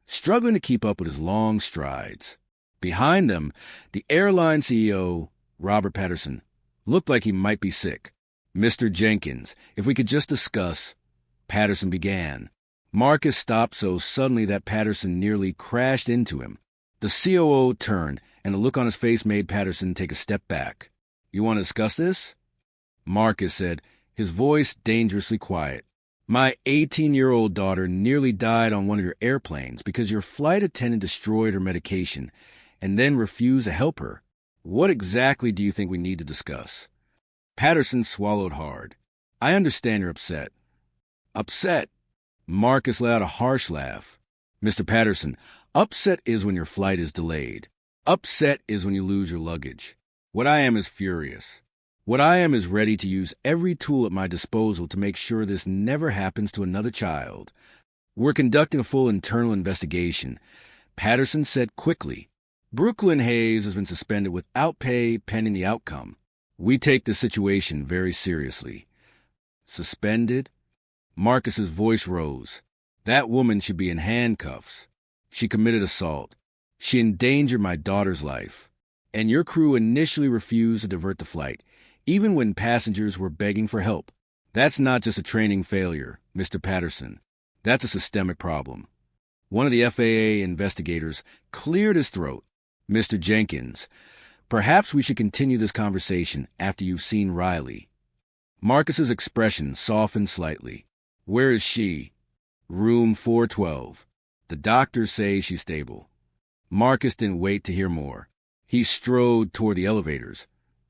struggling to keep up with his long strides. Behind them, the airline CEO, Robert Patterson, looked like he might be sick. "Mr. Jenkins, if we could just discuss," Patterson began. Marcus stopped so suddenly that Patterson nearly crashed into him. The COO turned, and the look on his face made Patterson take a step back. "You want to discuss this?" Marcus said, his voice dangerously quiet. "My 18-year-old daughter nearly died on one of your airplanes because your flight attendant destroyed her medication and then refused to help her. What exactly do you think we need to discuss?" Patterson swallowed hard. "I understand you're upset." "Upset?" Marcus let out a harsh laugh. "Mr. Patterson, upset is when your flight is delayed. Upset is when you lose your luggage. What I am is furious. What I am is ready to use every tool at my disposal to make sure this never happens to another child. We're conducting a full internal investigation," Patterson said quickly. "Brooklyn Hayes has been suspended without pay pending the outcome. We take the situation very seriously." "Suspended?" Marcus's voice rose. "That woman should be in handcuffs. She committed assault. She endangered my daughter's life. And your crew initially refused to divert the flight, even when passengers were begging for help. That's not just a training failure, Mr. Patterson. That's a systemic problem." One of the FAA investigators cleared his throat. "Mr. Jenkins, perhaps we should continue this conversation after you've seen Riley." Marcus's expression softened slightly. "Where is she?" "Room 412. The doctors say she's stable." Marcus didn't wait to hear more. He strode toward the elevators,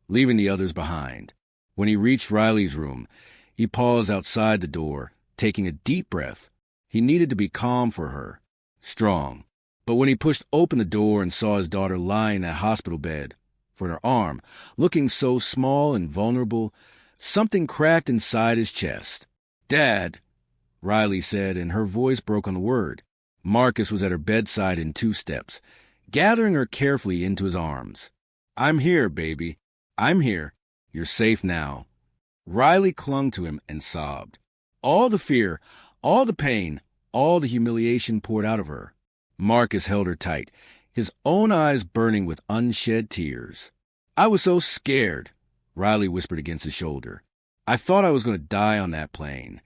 leaving the others behind. When he reached Riley's room, he paused outside the door, taking a deep breath. He needed to be calm for her, strong. But when he pushed open the door and saw his daughter lying in that hospital bed, for her arm, looking so small and vulnerable, something cracked inside his chest. "Dad," Riley said, and her voice broke on the word. Marcus was at her bedside in 2 steps, gathering her carefully into his arms. "I'm here, baby. I'm here. You're safe now." Riley clung to him and sobbed. All the fear, all the pain, all the humiliation poured out of her. Marcus held her tight, his own eyes burning with unshed tears. "I was so scared," Riley whispered against his shoulder. "I thought I was going to die on that plane."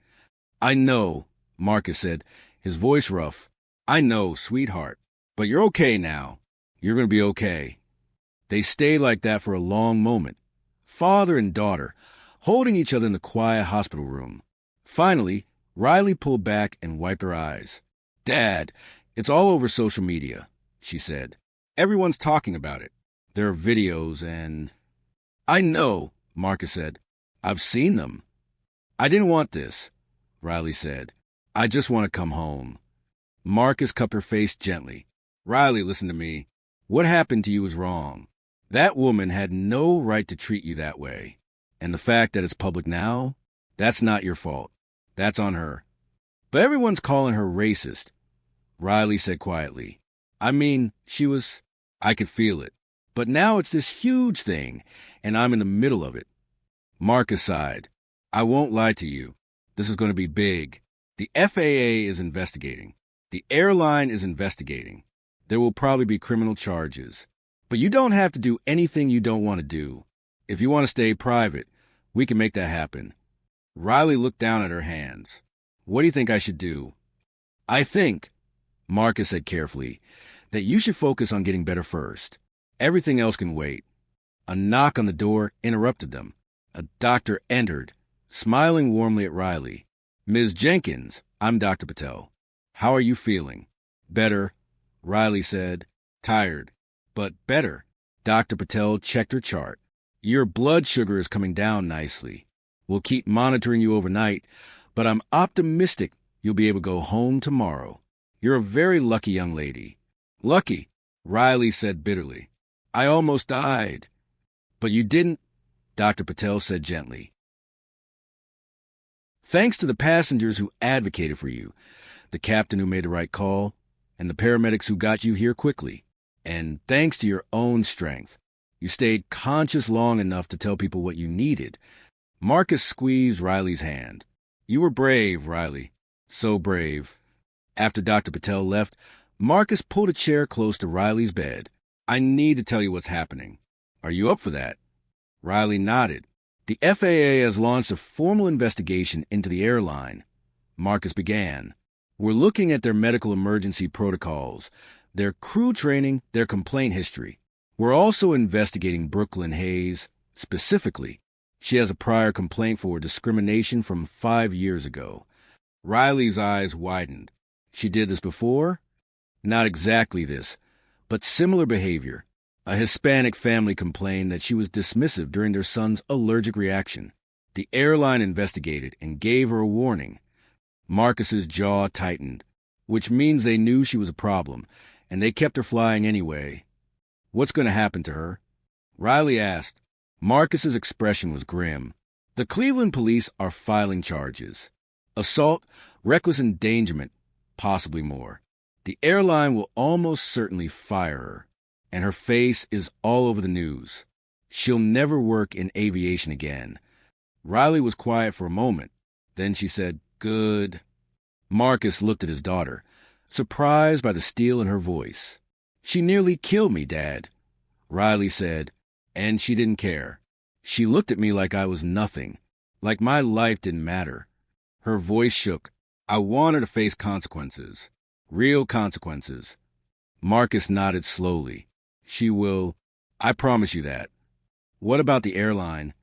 "I know," Marcus said, his voice rough. "I know, sweetheart. But you're okay now. You're going to be okay." They stayed like that for a long moment, father and daughter, holding each other in the quiet hospital room. Finally, Riley pulled back and wiped her eyes. "Dad, it's all over social media," she said. "Everyone's talking about it. There are videos and—" "I know," Marcus said. "I've seen them." "I didn't want this," Riley said. "I just want to come home." Marcus cupped her face gently. "Riley, listen to me. What happened to you was wrong. That woman had no right to treat you that way. And the fact that it's public now, that's not your fault. That's on her. But everyone's calling her racist." Riley said quietly. I mean, I could feel it. But now it's this huge thing, and I'm in the middle of it. Marcus sighed. I won't lie to you. This is going to be big. The FAA is investigating. The airline is investigating. There will probably be criminal charges. But you don't have to do anything you don't want to do. If you want to stay private, we can make that happen. Riley looked down at her hands. What do you think I should do? I think, Marcus said carefully, that you should focus on getting better first. Everything else can wait. A knock on the door interrupted them. A doctor entered, smiling warmly at Riley. Ms. Jenkins, I'm Dr. Patel. How are you feeling? Better, Riley said. Tired, but better. Dr. Patel checked her chart. Your blood sugar is coming down nicely. We'll keep monitoring you overnight, but I'm optimistic you'll be able to go home tomorrow. You're a very lucky young lady. Lucky, Riley said bitterly. I almost died. But you didn't, Dr. Patel said gently. Thanks to the passengers who advocated for you, the captain who made the right call, and the paramedics who got you here quickly. And thanks to your own strength, you stayed conscious long enough to tell people what you needed. Marcus squeezed Riley's hand. You were brave, Riley. So brave. After Dr. Patel left, Marcus pulled a chair close to Riley's bed. I need to tell you what's happening. Are you up for that? Riley nodded. The FAA has launched a formal investigation into the airline. Marcus began. We're looking at their medical emergency protocols, their crew training, their complaint history. We're also investigating Brooklyn Hayes, specifically. She has a prior complaint for discrimination from 5 years ago. Riley's eyes widened. She did this before? Not exactly this, but similar behavior. A Hispanic family complained that she was dismissive during their son's allergic reaction. The airline investigated and gave her a warning. Marcus's jaw tightened, which means they knew she was a problem, and they kept her flying anyway. What's going to happen to her? Riley asked. Marcus's expression was grim. The Cleveland police are filing charges. Assault, reckless endangerment, possibly more. The airline will almost certainly fire her, and her face is all over the news. She'll never work in aviation again. Riley was quiet for a moment. Then she said, Good. Marcus looked at his daughter, surprised by the steel in her voice. She nearly killed me, Dad. Riley said, and she didn't care. She looked at me like I was nothing, like my life didn't matter. Her voice shook. I want her to face consequences. Real consequences. Marcus nodded slowly. She will. I promise you that. What about the airline?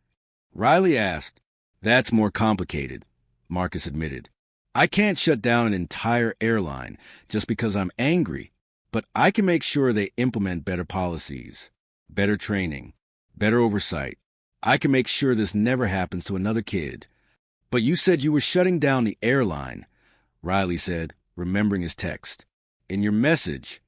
Riley asked. That's more complicated, Marcus admitted. I can't shut down an entire airline just because I'm angry, but I can make sure they implement better policies, better training, better oversight. I can make sure this never happens to another kid. But you said you were shutting down the airline, Riley said, remembering his text. In your message,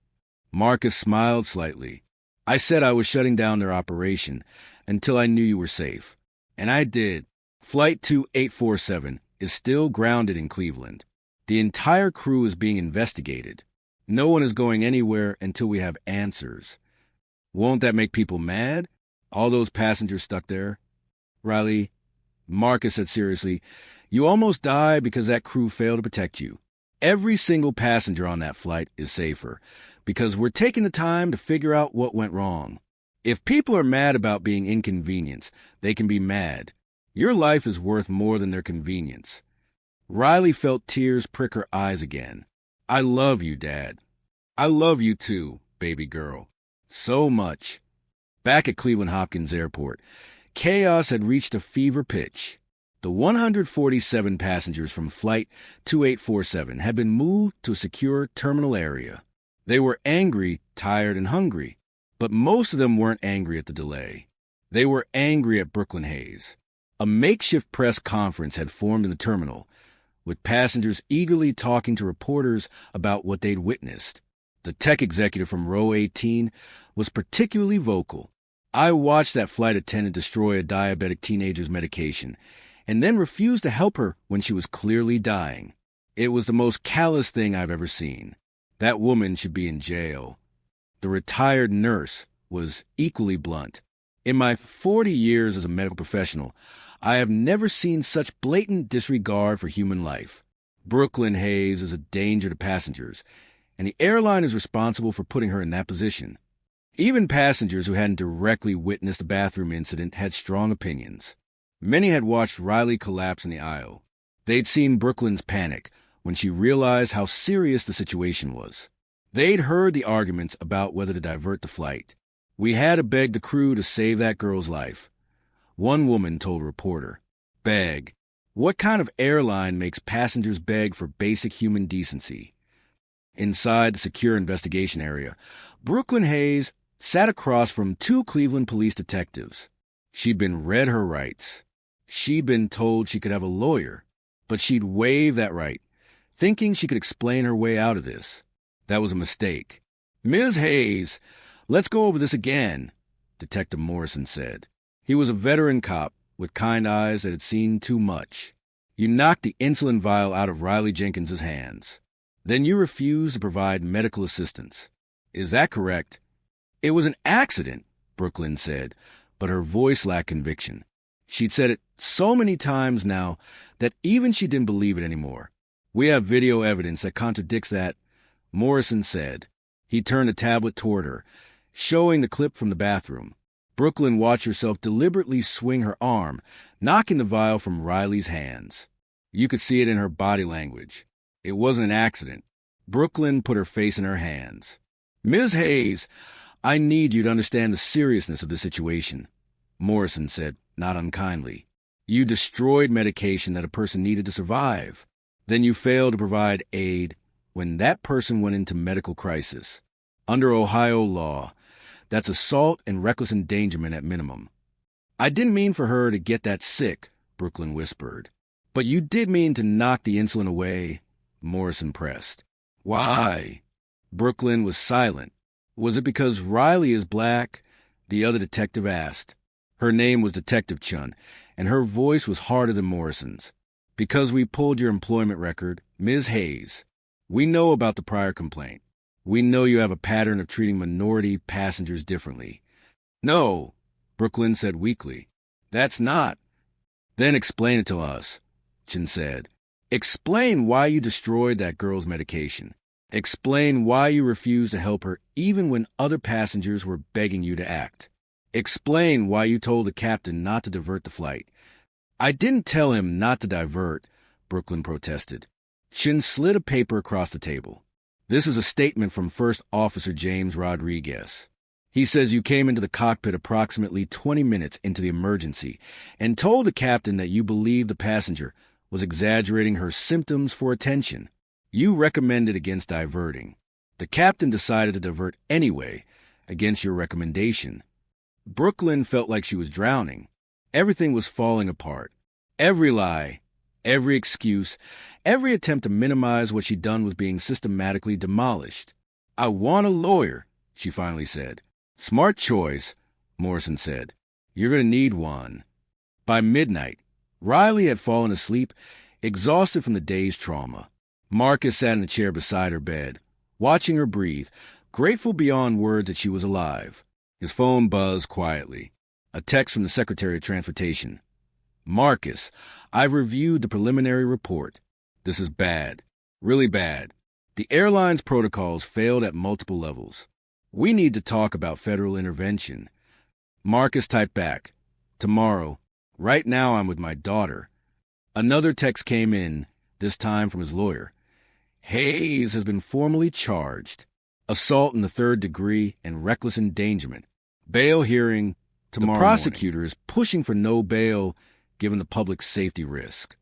Marcus smiled slightly. I said I was shutting down their operation until I knew you were safe. And I did. Flight 2847 is still grounded in Cleveland. The entire crew is being investigated. No one is going anywhere until we have answers. Won't that make people mad? All those passengers stuck there? Riley, Marcus said seriously, you almost died because that crew failed to protect you. Every single passenger on that flight is safer because we're taking the time to figure out what went wrong. If people are mad about being inconvenienced, they can be mad. Your life is worth more than their convenience. Riley felt tears prick her eyes again. I love you, Dad. I love you too, baby girl. So much. Back at Cleveland Hopkins Airport, chaos had reached a fever pitch. The 147 passengers from Flight 2847 had been moved to a secure terminal area. They were angry, tired, and hungry, but most of them weren't angry at the delay. They were angry at Brooklyn Hayes. A makeshift press conference had formed in the terminal, with passengers eagerly talking to reporters about what they'd witnessed. The tech executive from row 18 was particularly vocal. I watched that flight attendant destroy a diabetic teenager's medication, and then refused to help her when she was clearly dying. It was the most callous thing I've ever seen. That woman should be in jail. The retired nurse was equally blunt. In my 40 years as a medical professional, I have never seen such blatant disregard for human life. Brooklyn Hayes is a danger to passengers, and the airline is responsible for putting her in that position. Even passengers who hadn't directly witnessed the bathroom incident had strong opinions. Many had watched Riley collapse in the aisle. They'd seen Brooklyn's panic when she realized how serious the situation was. They'd heard the arguments about whether to divert the flight. "We had to beg the crew to save that girl's life," one woman told a reporter. Beg. What kind of airline makes passengers beg for basic human decency? Inside the secure investigation area, Brooklyn Hayes sat across from two Cleveland police detectives. She'd been read her rights. She'd been told she could have a lawyer, but she'd waive that right, thinking she could explain her way out of this. That was a mistake. "Ms. Hayes, let's go over this again," Detective Morrison said. He was a veteran cop with kind eyes that had seen too much. "You knocked the insulin vial out of Riley Jenkins's hands. Then you refused to provide medical assistance. Is that correct?" "It was an accident," Brooklyn said, but her voice lacked conviction. She'd said it so many times now that even she didn't believe it anymore. "We have video evidence that contradicts that," Morrison said. He turned a tablet toward her, showing the clip from the bathroom. Brooklyn watched herself deliberately swing her arm, knocking the vial from Riley's hands. You could see it in her body language. It wasn't an accident. Brooklyn put her face in her hands. "Ms. Hayes, I need you to understand the seriousness of the situation," Morrison said, not unkindly. "You destroyed medication that a person needed to survive. Then you failed to provide aid when that person went into medical crisis. Under Ohio law, that's assault and reckless endangerment at minimum." "I didn't mean for her to get that sick," Brooklyn whispered. "But you did mean to knock the insulin away," Morrison pressed. "Why?" Brooklyn was silent. "Was it because Riley is black?" the other detective asked. Her name was Detective Chun, and her voice was harder than Morrison's. "Because we pulled your employment record, Ms. Hayes. We know about the prior complaint. We know you have a pattern of treating minority passengers differently." "No," Brooklyn said weakly. "That's not." "Then explain it to us," Chin said. "Explain why you destroyed that girl's medication. Explain why you refused to help her even when other passengers were begging you to act. Explain why you told the captain not to divert the flight." "I didn't tell him not to divert," Brooklyn protested. Chin slid a paper across the table. "This is a statement from First Officer James Rodriguez. He says you came into the cockpit approximately 20 minutes into the emergency and told the captain that you believed the passenger was exaggerating her symptoms for attention. You recommended against diverting. The captain decided to divert anyway, against your recommendation." Brooklyn felt like she was drowning. Everything was falling apart. Every lie, every excuse, every attempt to minimize what she'd done was being systematically demolished. "I want a lawyer," she finally said. "Smart choice," Morrison said. "You're going to need one." By midnight, Riley had fallen asleep, exhausted from the day's trauma. Marcus sat in the chair beside her bed, watching her breathe, grateful beyond words that she was alive. His phone buzzed quietly. A text from the Secretary of Transportation. "Marcus, I've reviewed the preliminary report. This is bad. Really bad. The airline's protocols failed at multiple levels. We need to talk about federal intervention." Marcus typed back. "Tomorrow. Right now I'm with my daughter." Another text came in, this time from his lawyer. "Hayes has been formally charged. Assault in the 3rd degree and reckless endangerment. Bail hearing tomorrow. The prosecutor morning is pushing for no bail given the public safety risk."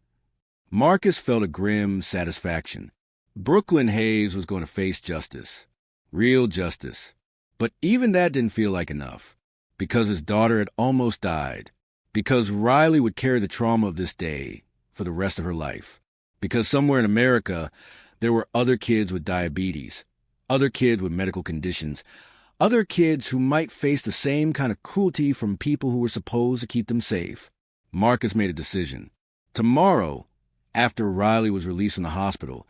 Marcus felt a grim satisfaction. Brooklyn Hayes was going to face justice. Real justice. But even that didn't feel like enough. Because his daughter had almost died. Because Riley would carry the trauma of this day for the rest of her life. Because somewhere in America, there were other kids with diabetes, other kids with medical conditions, other kids who might face the same kind of cruelty from people who were supposed to keep them safe. Marcus made a decision. Tomorrow, after Riley was released from the hospital,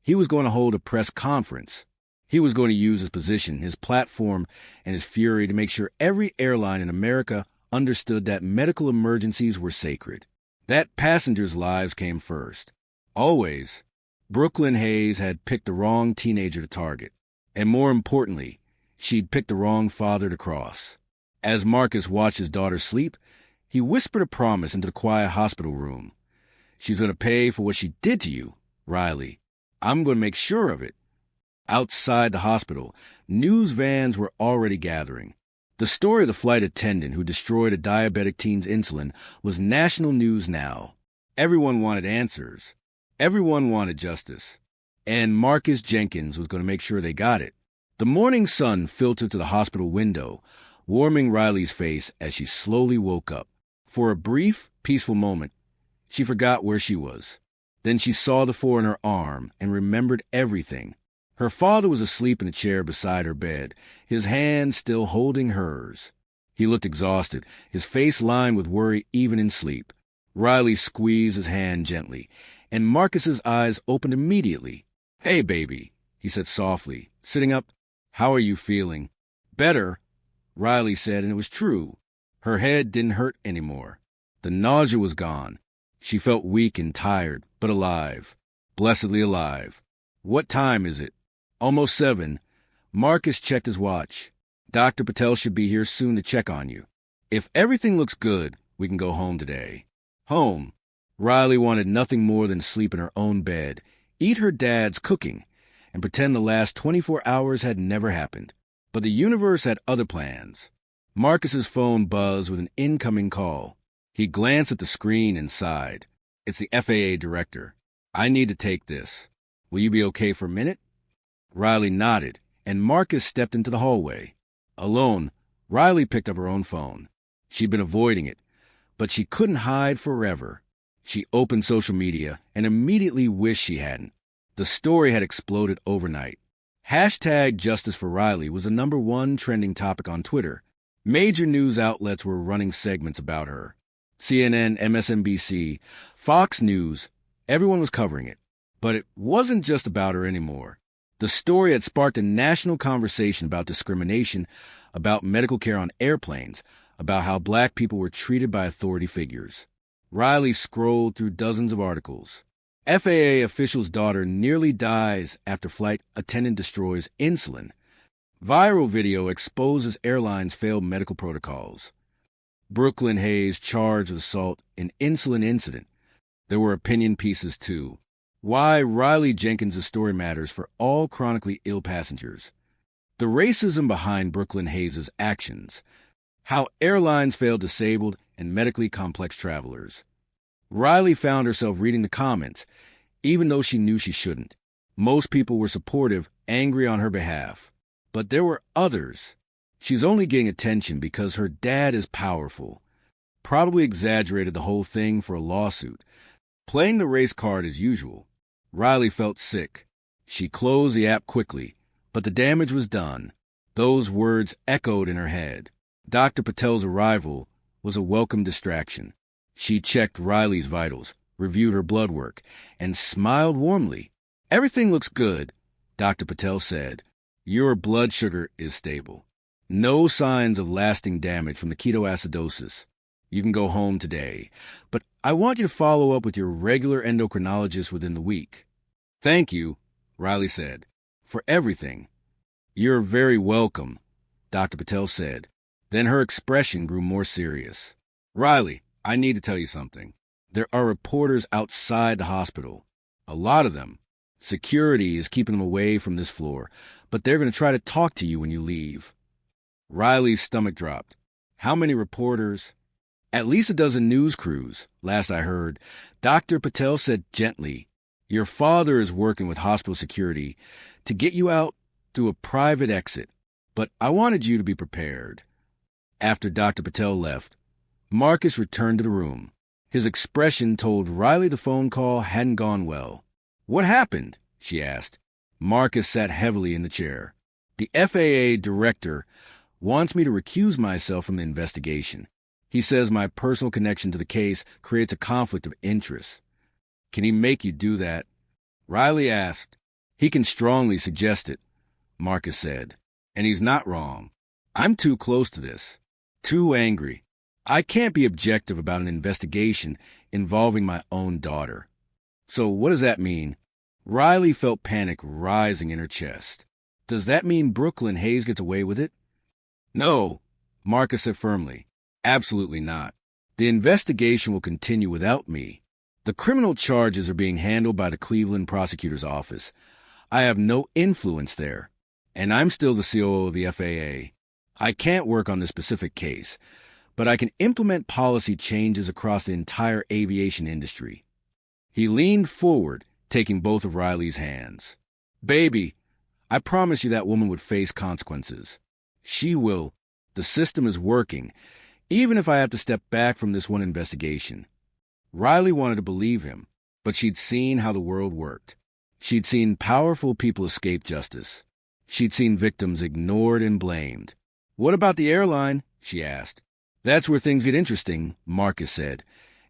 he was going to hold a press conference. He was going to use his position, his platform, and his fury to make sure every airline in America understood that medical emergencies were sacred, that passengers' lives came first. Always. Brooklyn Hayes had picked the wrong teenager to target, and more importantly, she'd picked the wrong father to cross. As Marcus watched his daughter sleep, he whispered a promise into the quiet hospital room. "She's going to pay for what she did to you, Riley. I'm going to make sure of it." Outside the hospital, news vans were already gathering. The story of the flight attendant who destroyed a diabetic teen's insulin was national news now. Everyone wanted answers. Everyone wanted justice. And Marcus Jenkins was going to make sure they got it. The morning sun filtered to the hospital window, warming Riley's face as she slowly woke up. For a brief, peaceful moment, she forgot where she was. Then she saw the four in her arm and remembered everything. Her father was asleep in a chair beside her bed, his hand still holding hers. He looked exhausted, his face lined with worry even in sleep. Riley squeezed his hand gently, and Marcus's eyes opened immediately. "Hey, baby," he said softly, sitting up. "How are you feeling?" "Better," Riley said, and it was true. Her head didn't hurt anymore. The nausea was gone. She felt weak and tired, but alive. Blessedly alive. "What time is it?" "Almost 7. Marcus checked his watch. "Dr. Patel should be here soon to check on you. If everything looks good, we can go home today." Home. Riley wanted nothing more than to sleep in her own bed, eat her dad's cooking, and pretend the last 24 hours had never happened. But the universe had other plans. Marcus's phone buzzed with an incoming call. He glanced at the screen and sighed. "It's the FAA director. I need to take this. Will you be okay for a minute?" Riley nodded, and Marcus stepped into the hallway. Alone, Riley picked up her own phone. She'd been avoiding it, but she couldn't hide forever. She opened social media and immediately wished she hadn't. The story had exploded overnight. Hashtag Justice for Riley was the #1 trending topic on Twitter. Major news outlets were running segments about her. CNN, MSNBC, Fox News, everyone was covering it. But it wasn't just about her anymore. The story had sparked a national conversation about discrimination, about medical care on airplanes, about how black people were treated by authority figures. Riley scrolled through dozens of articles. FAA official's daughter nearly dies after flight attendant destroys insulin. Viral video exposes airline's failed medical protocols. Brooklyn Hayes charged with assault in insulin incident. There were opinion pieces, too. Why Riley Jenkins' story matters for all chronically ill passengers. The racism behind Brooklyn Hayes' actions. How airlines fail disabled and medically complex travelers. Riley found herself reading the comments, even though she knew she shouldn't. Most people were supportive, angry on her behalf. But there were others. She's only getting attention because her dad is powerful. Probably exaggerated the whole thing for a lawsuit. Playing the race card as usual. Riley felt sick. She closed the app quickly, but the damage was done. Those words echoed in her head. Dr. Patel's arrival was a welcome distraction. She checked Riley's vitals, reviewed her blood work, and smiled warmly. "Everything looks good," Dr. Patel said. "Your blood sugar is stable. No signs of lasting damage from the ketoacidosis. You can go home today, but I want you to follow up with your regular endocrinologist within the week." "Thank you," Riley said, "for everything." "You're very welcome," Dr. Patel said. Then her expression grew more serious. "Riley, I need to tell you something. There are reporters outside the hospital. A lot of them. Security is keeping them away from this floor, but they're going to try to talk to you when you leave." Riley's stomach dropped. "How many reporters?" "At least a dozen news crews, last I heard." Dr. Patel said gently, "Your father is working with hospital security to get you out through a private exit, but I wanted you to be prepared." After Dr. Patel left, Marcus returned to the room. His expression told Riley the phone call hadn't gone well. "What happened?" she asked. Marcus sat heavily in the chair. "The FAA director wants me to recuse myself from the investigation. He says my personal connection to the case creates a conflict of interest." "Can he make you do that?" Riley asked. "He can strongly suggest it. Marcus said. And he's not wrong. I'm too close to this. Too angry. I can't be objective about an investigation involving my own daughter. So what does that mean? Riley felt panic rising in her chest. Does that mean Brooklyn Hayes gets away with it? No, Marcus said firmly. Absolutely not. The investigation will continue without me. The criminal charges are being handled by the Cleveland prosecutor's office. I have no influence there, and I'm still the COO of the FAA. I can't work on this specific case, but I can implement policy changes across the entire aviation industry. He leaned forward, taking both of Riley's hands. Baby, I promised you that woman would face consequences. She will. The system is working, even if I have to step back from this one investigation. Riley wanted to believe him, but she'd seen how the world worked. She'd seen powerful people escape justice. She'd seen victims ignored and blamed. What about the airline? She asked. That's where things get interesting, Marcus said,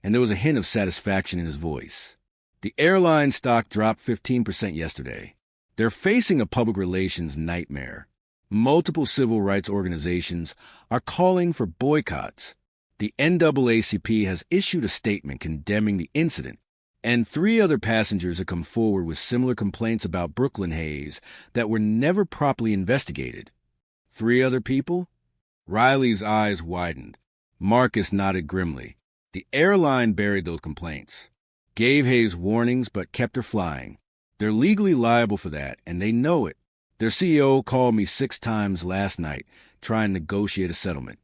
and there was a hint of satisfaction in his voice. The airline stock dropped 15% yesterday. They're facing a public relations nightmare. Multiple civil rights organizations are calling for boycotts. The NAACP has issued a statement condemning the incident, and 3 other passengers have come forward with similar complaints about Brooklyn Hayes that were never properly investigated. 3 other people? Riley's eyes widened. Marcus nodded grimly. The airline buried those complaints, gave Hayes warnings, but kept her flying. They're legally liable for that, and they know it. Their CEO called me 6 times last night trying to negotiate a settlement.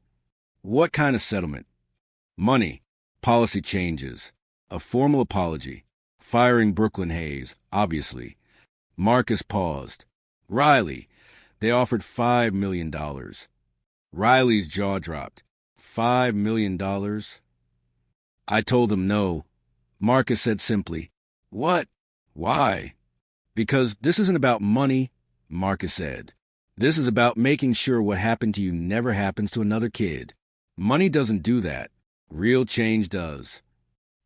What kind of settlement? Money, policy changes, a formal apology, firing Brooklyn Hayes, obviously. Marcus paused. Riley, they offered $5 million. Riley's jaw dropped. $5 million? I told them no. Marcus said simply, What? Why? Because this isn't about money, Marcus said. This is about making sure what happened to you never happens to another kid. Money doesn't do that. Real change does.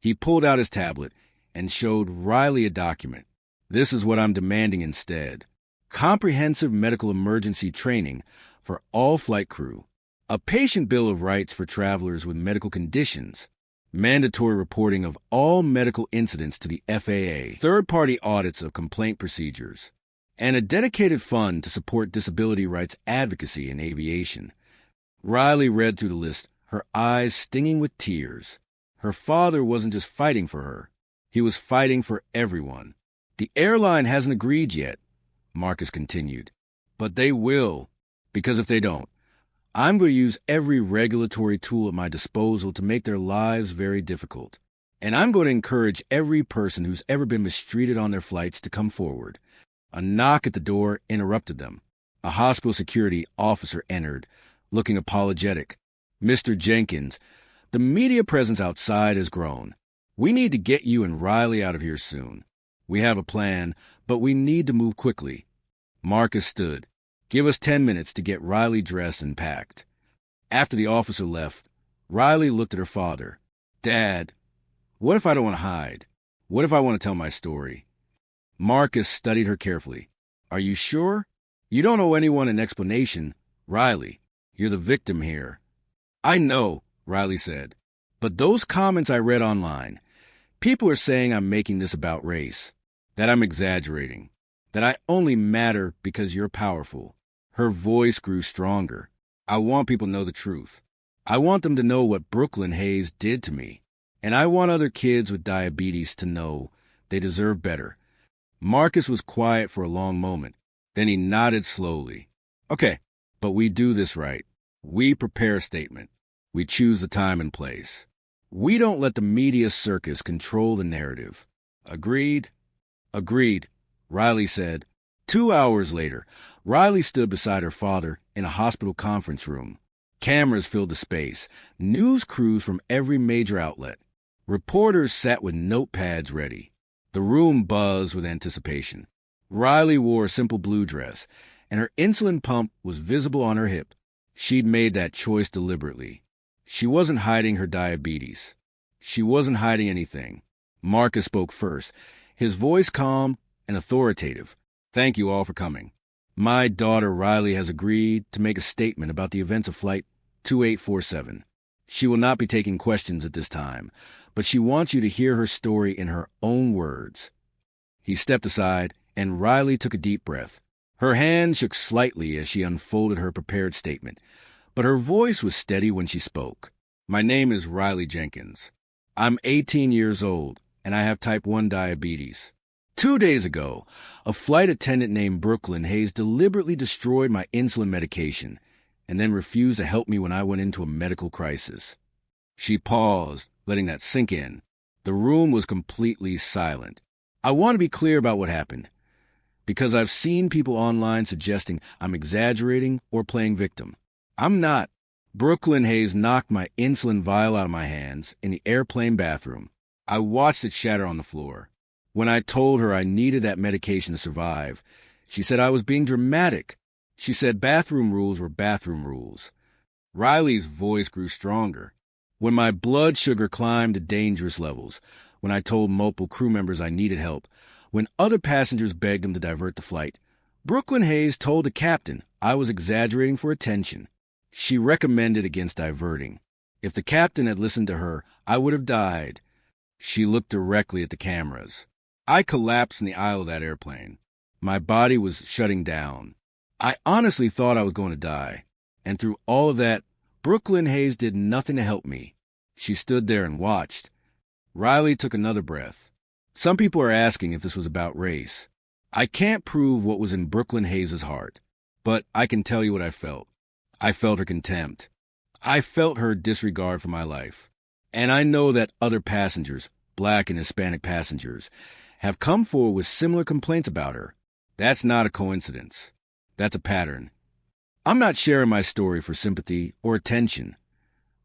He pulled out his tablet and showed Riley a document. This is what I'm demanding instead. Comprehensive medical emergency training for all flight crew. A patient bill of rights for travelers with medical conditions. Mandatory reporting of all medical incidents to the FAA. Third-party audits of complaint procedures. And a dedicated fund to support disability rights advocacy in aviation. Riley read through the list, her eyes stinging with tears. Her father wasn't just fighting for her. He was fighting for everyone. The airline hasn't agreed yet, Marcus continued. But they will, because if they don't, I'm going to use every regulatory tool at my disposal to make their lives very difficult. And I'm going to encourage every person who's ever been mistreated on their flights to come forward. A knock at the door interrupted them. A hospital security officer entered, looking apologetic. Mr. Jenkins, the media presence outside has grown. We need to get you and Riley out of here soon. We have a plan, but we need to move quickly. Marcus stood. Give us 10 minutes to get Riley dressed and packed. After the officer left, Riley looked at her father. Dad, what if I don't want to hide? What if I want to tell my story? Marcus studied her carefully. Are you sure? You don't owe anyone an explanation. Riley, you're the victim here. I know, Riley said. But those comments I read online, people are saying I'm making this about race, that I'm exaggerating, that I only matter because you're powerful. Her voice grew stronger. I want people to know the truth. I want them to know what Brooklyn Hayes did to me. And I want other kids with diabetes to know they deserve better. Marcus was quiet for a long moment. Then he nodded slowly. Okay, but we do this right. We prepare a statement. We choose the time and place. We don't let the media circus control the narrative. Agreed? Agreed, Riley said. 2 hours later, Riley stood beside her father in a hospital conference room. Cameras filled the space, news crews from every major outlet. Reporters sat with notepads ready. The room buzzed with anticipation. Riley wore a simple blue dress, and her insulin pump was visible on her hip. She'd made that choice deliberately. She wasn't hiding her diabetes. She wasn't hiding anything. Marcus spoke first, his voice calm and authoritative. Thank you all for coming. My daughter Riley has agreed to make a statement about the events of Flight 2847. She will not be taking questions at this time, but she wants you to hear her story in her own words." He stepped aside, and Riley took a deep breath. Her hand shook slightly as she unfolded her prepared statement, but her voice was steady when she spoke. "My name is Riley Jenkins. I'm 18 years old, and I have type 1 diabetes. 2 days ago, a flight attendant named Brooklyn Hayes deliberately destroyed my insulin medication and then refused to help me when I went into a medical crisis." She paused, letting that sink in. The room was completely silent. I want to be clear about what happened, because I've seen people online suggesting I'm exaggerating or playing victim. I'm not. Brooklyn Hayes knocked my insulin vial out of my hands in the airplane bathroom. I watched it shatter on the floor. When I told her I needed that medication to survive, she said I was being dramatic. She said bathroom rules were bathroom rules. Riley's voice grew stronger. When my blood sugar climbed to dangerous levels, when I told multiple crew members I needed help, when other passengers begged him to divert the flight, Brooklyn Hayes told the captain I was exaggerating for attention. She recommended against diverting. If the captain had listened to her, I would have died. She looked directly at the cameras. I collapsed in the aisle of that airplane. My body was shutting down. I honestly thought I was going to die. And through all of that, Brooklyn Hayes did nothing to help me. She stood there and watched. Riley took another breath. Some people are asking if this was about race. I can't prove what was in Brooklyn Hayes' heart, but I can tell you what I felt. I felt her contempt. I felt her disregard for my life. And I know that other passengers, Black and Hispanic passengers, have come forward with similar complaints about her. That's not a coincidence. That's a pattern. I'm not sharing my story for sympathy or attention,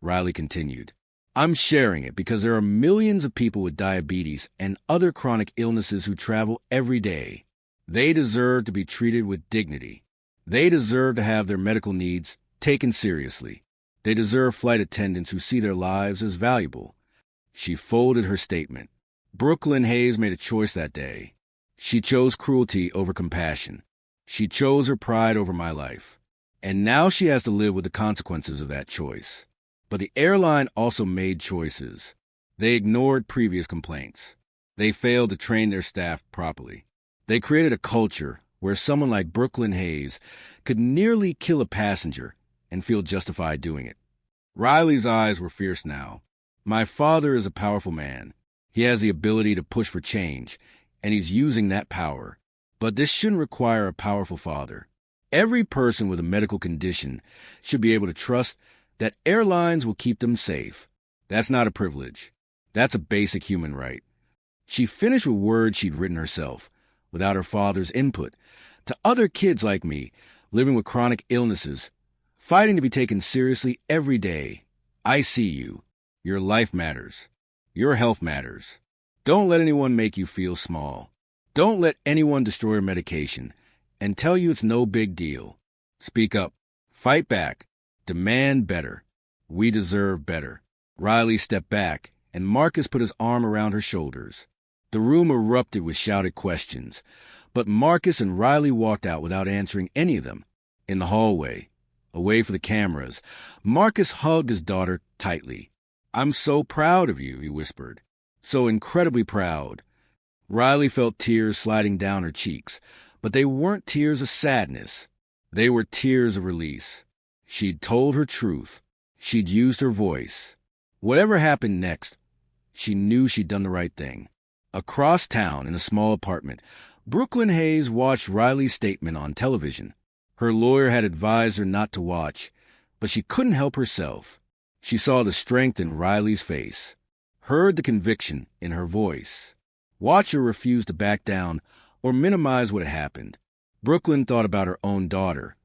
Riley continued. I'm sharing it because there are millions of people with diabetes and other chronic illnesses who travel every day. They deserve to be treated with dignity. They deserve to have their medical needs taken seriously. They deserve flight attendants who see their lives as valuable. She folded her statement. Brooklyn Hayes made a choice that day. She chose cruelty over compassion. She chose her pride over my life. And now she has to live with the consequences of that choice. But the airline also made choices. They ignored previous complaints. They failed to train their staff properly. They created a culture where someone like Brooklyn Hayes could nearly kill a passenger and feel justified doing it. Riley's eyes were fierce now. My father is a powerful man. He has the ability to push for change, and he's using that power. But this shouldn't require a powerful father. Every person with a medical condition should be able to trust that airlines will keep them safe. That's not a privilege. That's a basic human right. She finished with words she'd written herself, without her father's input, to other kids like me, living with chronic illnesses, fighting to be taken seriously every day. I see you. Your life matters. Your health matters. Don't let anyone make you feel small. Don't let anyone destroy your medication and tell you it's no big deal. Speak up. Fight back. Demand better. We deserve better. Riley stepped back, and Marcus put his arm around her shoulders. The room erupted with shouted questions, but Marcus and Riley walked out without answering any of them. In the hallway, away from the cameras, Marcus hugged his daughter tightly. "I'm so proud of you," he whispered. "So incredibly proud." Riley felt tears sliding down her cheeks, but they weren't tears of sadness. They were tears of release. She'd told her truth. She'd used her voice. Whatever happened next, she knew she'd done the right thing. Across town, in a small apartment, Brooklyn Hayes watched Riley's statement on television. Her lawyer had advised her not to watch, but she couldn't help herself. She saw the strength in Riley's face, heard the conviction in her voice. Watched her refuse to back down or minimize what had happened. Brooklyn thought about her own daughter,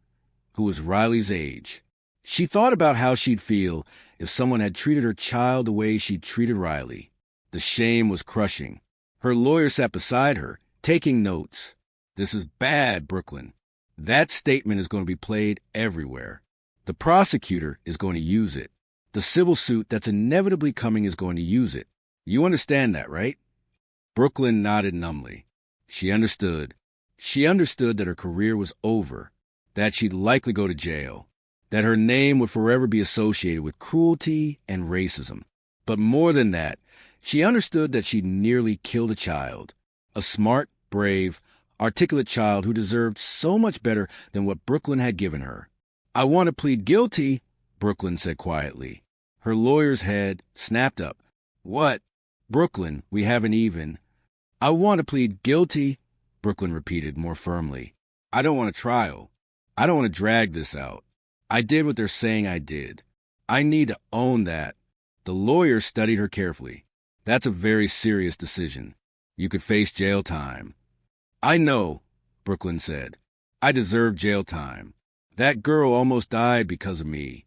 who was Riley's age. She thought about how she'd feel if someone had treated her child the way she'd treated Riley. The shame was crushing. Her lawyer sat beside her, taking notes. "This is bad, Brooklyn. That statement is going to be played everywhere. The prosecutor is going to use it. The civil suit that's inevitably coming is going to use it. You understand that, right?" Brooklyn nodded numbly. She understood. She understood that her career was over, that she'd likely go to jail, that her name would forever be associated with cruelty and racism. But more than that, she understood that she'd nearly killed a child, a smart, brave, articulate child who deserved so much better than what Brooklyn had given her. "I want to plead guilty," Brooklyn said quietly. Her lawyer's head snapped up. "What?" "Brooklyn, we haven't even." "I want to plead guilty," Brooklyn repeated more firmly. "I don't want a trial. I don't want to drag this out. I did what they're saying I did. I need to own that." The lawyer studied her carefully. "That's a very serious decision. You could face jail time." "I know," Brooklyn said. "I deserve jail time. That girl almost died because of me."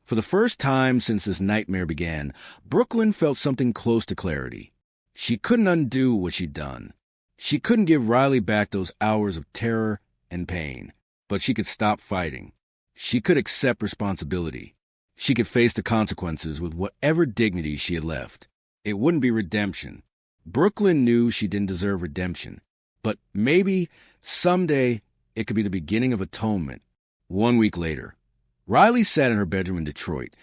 For the first time since this nightmare began, Brooklyn felt something close to clarity. She couldn't undo what she'd done. She couldn't give Riley back those hours of terror and pain, but she could stop fighting. She could accept responsibility. She could face the consequences with whatever dignity she had left. It wouldn't be redemption. Brooklyn knew she didn't deserve redemption, but maybe someday it could be the beginning of atonement. 1 week later, Riley sat in her bedroom in Detroit,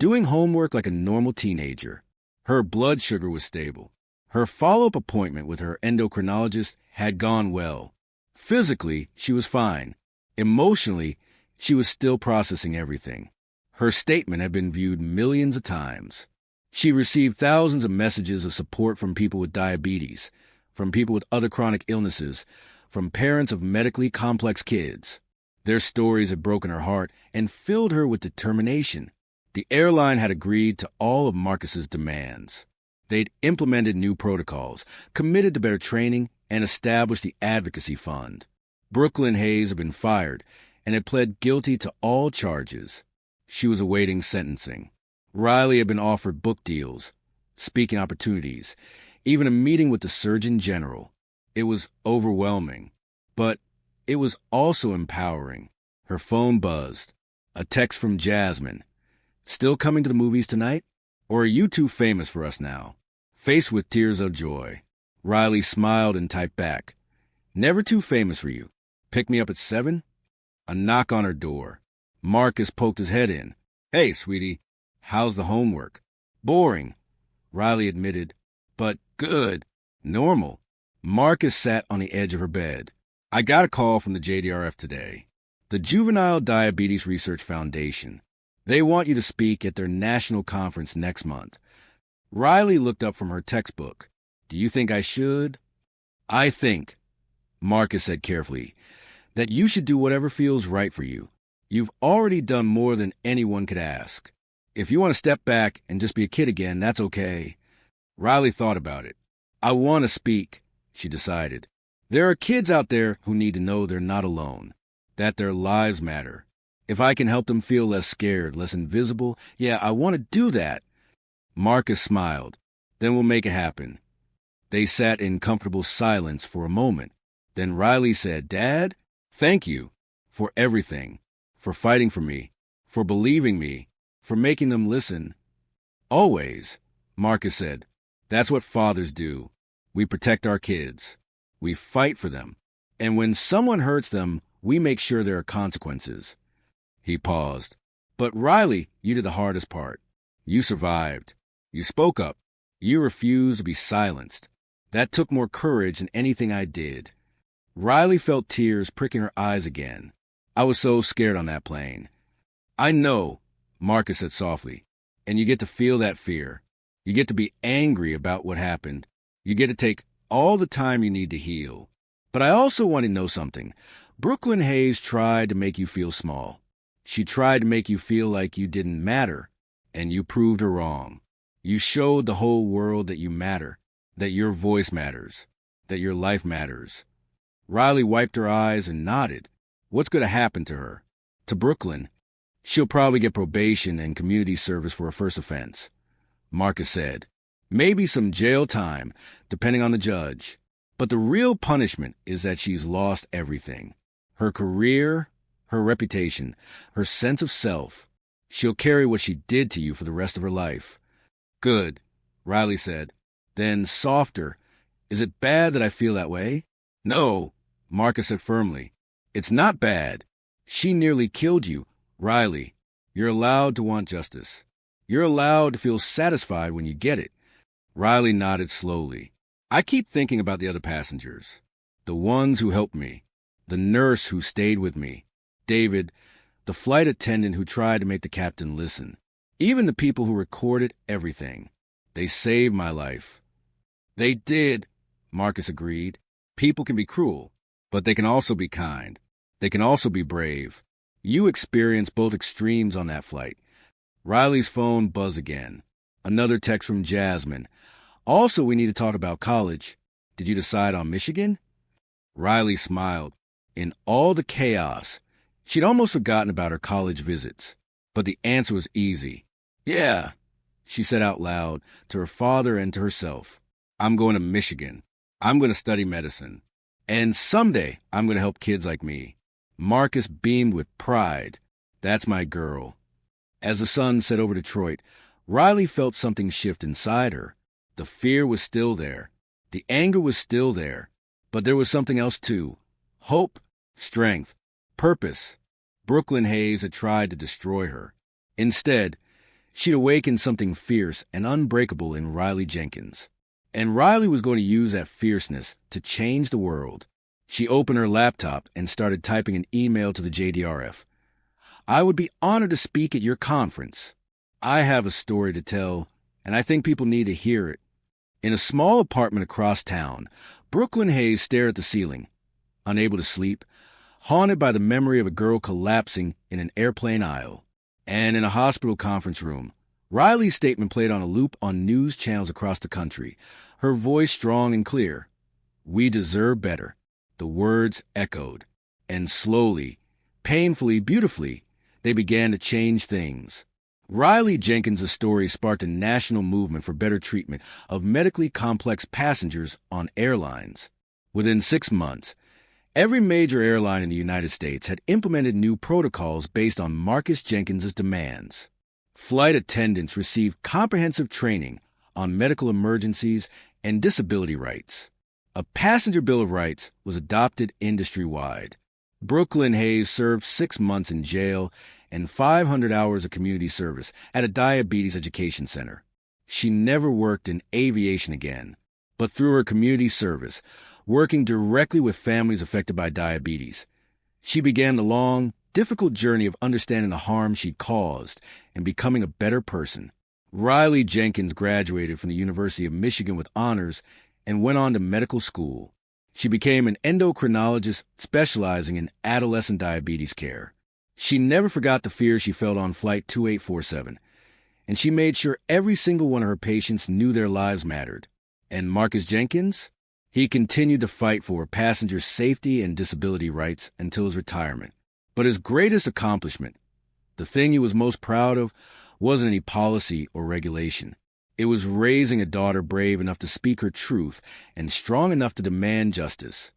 doing homework like a normal teenager. Her blood sugar was stable. Her follow-up appointment with her endocrinologist had gone well. Physically, she was fine. Emotionally, she was still processing everything. Her statement had been viewed millions of times. She received thousands of messages of support from people with diabetes, from people with other chronic illnesses, from parents of medically complex kids. Their stories had broken her heart and filled her with determination. The airline had agreed to all of Marcus's demands. They'd implemented new protocols, committed to better training, and established the advocacy fund. Brooklyn Hayes had been fired and had pled guilty to all charges. She was awaiting sentencing. Riley had been offered book deals, speaking opportunities, even a meeting with the Surgeon General. It was overwhelming, but it was also empowering. Her phone buzzed. A text from Jasmine. "Still coming to the movies tonight? Or are you too famous for us now?" Faced with tears of joy, Riley smiled and typed back, "Never too famous for you. Pick me up at 7? A knock on her door. Marcus poked his head in. "Hey, sweetie, how's the homework?" "Boring," Riley admitted, "but good. Normal." Marcus sat on the edge of her bed. "I got a call from the JDRF today. The Juvenile Diabetes Research Foundation. They want you to speak at their national conference next month." Riley looked up from her textbook. "Do you think I should?" "I think," Marcus said carefully, "that you should do whatever feels right for you. You've already done more than anyone could ask. If you want to step back and just be a kid again, that's okay." Riley thought about it. "I want to speak," she decided. "There are kids out there who need to know they're not alone, that their lives matter. If I can help them feel less scared, less invisible, yeah, I want to do that." Marcus smiled. "Then we'll make it happen." They sat in comfortable silence for a moment. Then Riley said, "Dad, thank you for everything, for fighting for me, for believing me, for making them listen." "Always," Marcus said. "That's what fathers do. We protect our kids. We fight for them. And when someone hurts them, we make sure there are consequences." He paused. "But Riley, you did the hardest part. You survived. You spoke up. You refused to be silenced. That took more courage than anything I did." Riley felt tears pricking her eyes again. "I was so scared on that plane." "I know," Marcus said softly. "And you get to feel that fear. You get to be angry about what happened. You get to take all the time you need to heal. But I also want to know something. Brooklyn Hayes tried to make you feel small. She tried to make you feel like you didn't matter, and you proved her wrong. You showed the whole world that you matter, that your voice matters, that your life matters." Riley wiped her eyes and nodded. "What's going to happen to her?" "To Brooklyn? She'll probably get probation and community service for a first offense," Marcus said. "Maybe some jail time, depending on the judge. But the real punishment is that she's lost everything. Her career, her reputation, her sense of self. She'll carry what she did to you for the rest of her life." "Good," Riley said. Then, softer, Is it bad that I feel that way? No, Marcus said firmly. It's not bad. She nearly killed you, Riley. You're allowed to want justice. You're allowed to feel satisfied when you get it. Riley nodded slowly. I keep thinking about the other passengers. The ones who helped me. The nurse who stayed with me. David, the flight attendant who tried to make the captain listen. Even the people who recorded everything. They saved my life. They did, Marcus agreed. People can be cruel, but they can also be kind. They can also be brave. You experienced both extremes on that flight. Riley's phone buzzed again. Another text from Jasmine. Also, we need to talk about college. Did you decide on Michigan? Riley smiled. In all the chaos, she'd almost forgotten about her college visits. But the answer was easy. Yeah, she said out loud to her father and to herself. I'm going to Michigan. I'm going to study medicine. And someday, I'm going to help kids like me. Marcus beamed with pride. That's my girl. As the sun set over Detroit, Riley felt something shift inside her. The fear was still there. The anger was still there. But there was something else too. Hope, strength, purpose. Brooklyn Hayes had tried to destroy her. Instead, she'd awakened something fierce and unbreakable in Riley Jenkins. And Riley was going to use that fierceness to change the world. She opened her laptop and started typing an email to the JDRF. I would be honored to speak at your conference. I have a story to tell, and I think people need to hear it. In a small apartment across town, Brooklyn Hayes stared at the ceiling, unable to sleep, haunted by the memory of a girl collapsing in an airplane aisle. And in a hospital conference room, Riley's statement played on a loop on news channels across the country, her voice strong and clear. We deserve better. The words echoed, and slowly, painfully, beautifully, they began to change things. Riley Jenkins' story sparked a national movement for better treatment of medically complex passengers on airlines. Within 6 months, every major airline in the United States had implemented new protocols based on Marcus Jenkins' demands. Flight attendants received comprehensive training on medical emergencies and disability rights. A passenger bill of rights was adopted industry-wide. Brooklyn Hayes served 6 months in jail and 500 hours of community service at a diabetes education center. She never worked in aviation again, but through her community service, working directly with families affected by diabetes, she began the long, difficult journey of understanding the harm she caused and becoming a better person. Riley Jenkins graduated from the University of Michigan with honors and went on to medical school. She became an endocrinologist specializing in adolescent diabetes care. She never forgot the fear she felt on Flight 2847, and she made sure every single one of her patients knew their lives mattered. And Marcus Jenkins? He continued to fight for passengers' safety and disability rights until his retirement. But his greatest accomplishment, the thing he was most proud of, wasn't any policy or regulation. It was raising a daughter brave enough to speak her truth and strong enough to demand justice.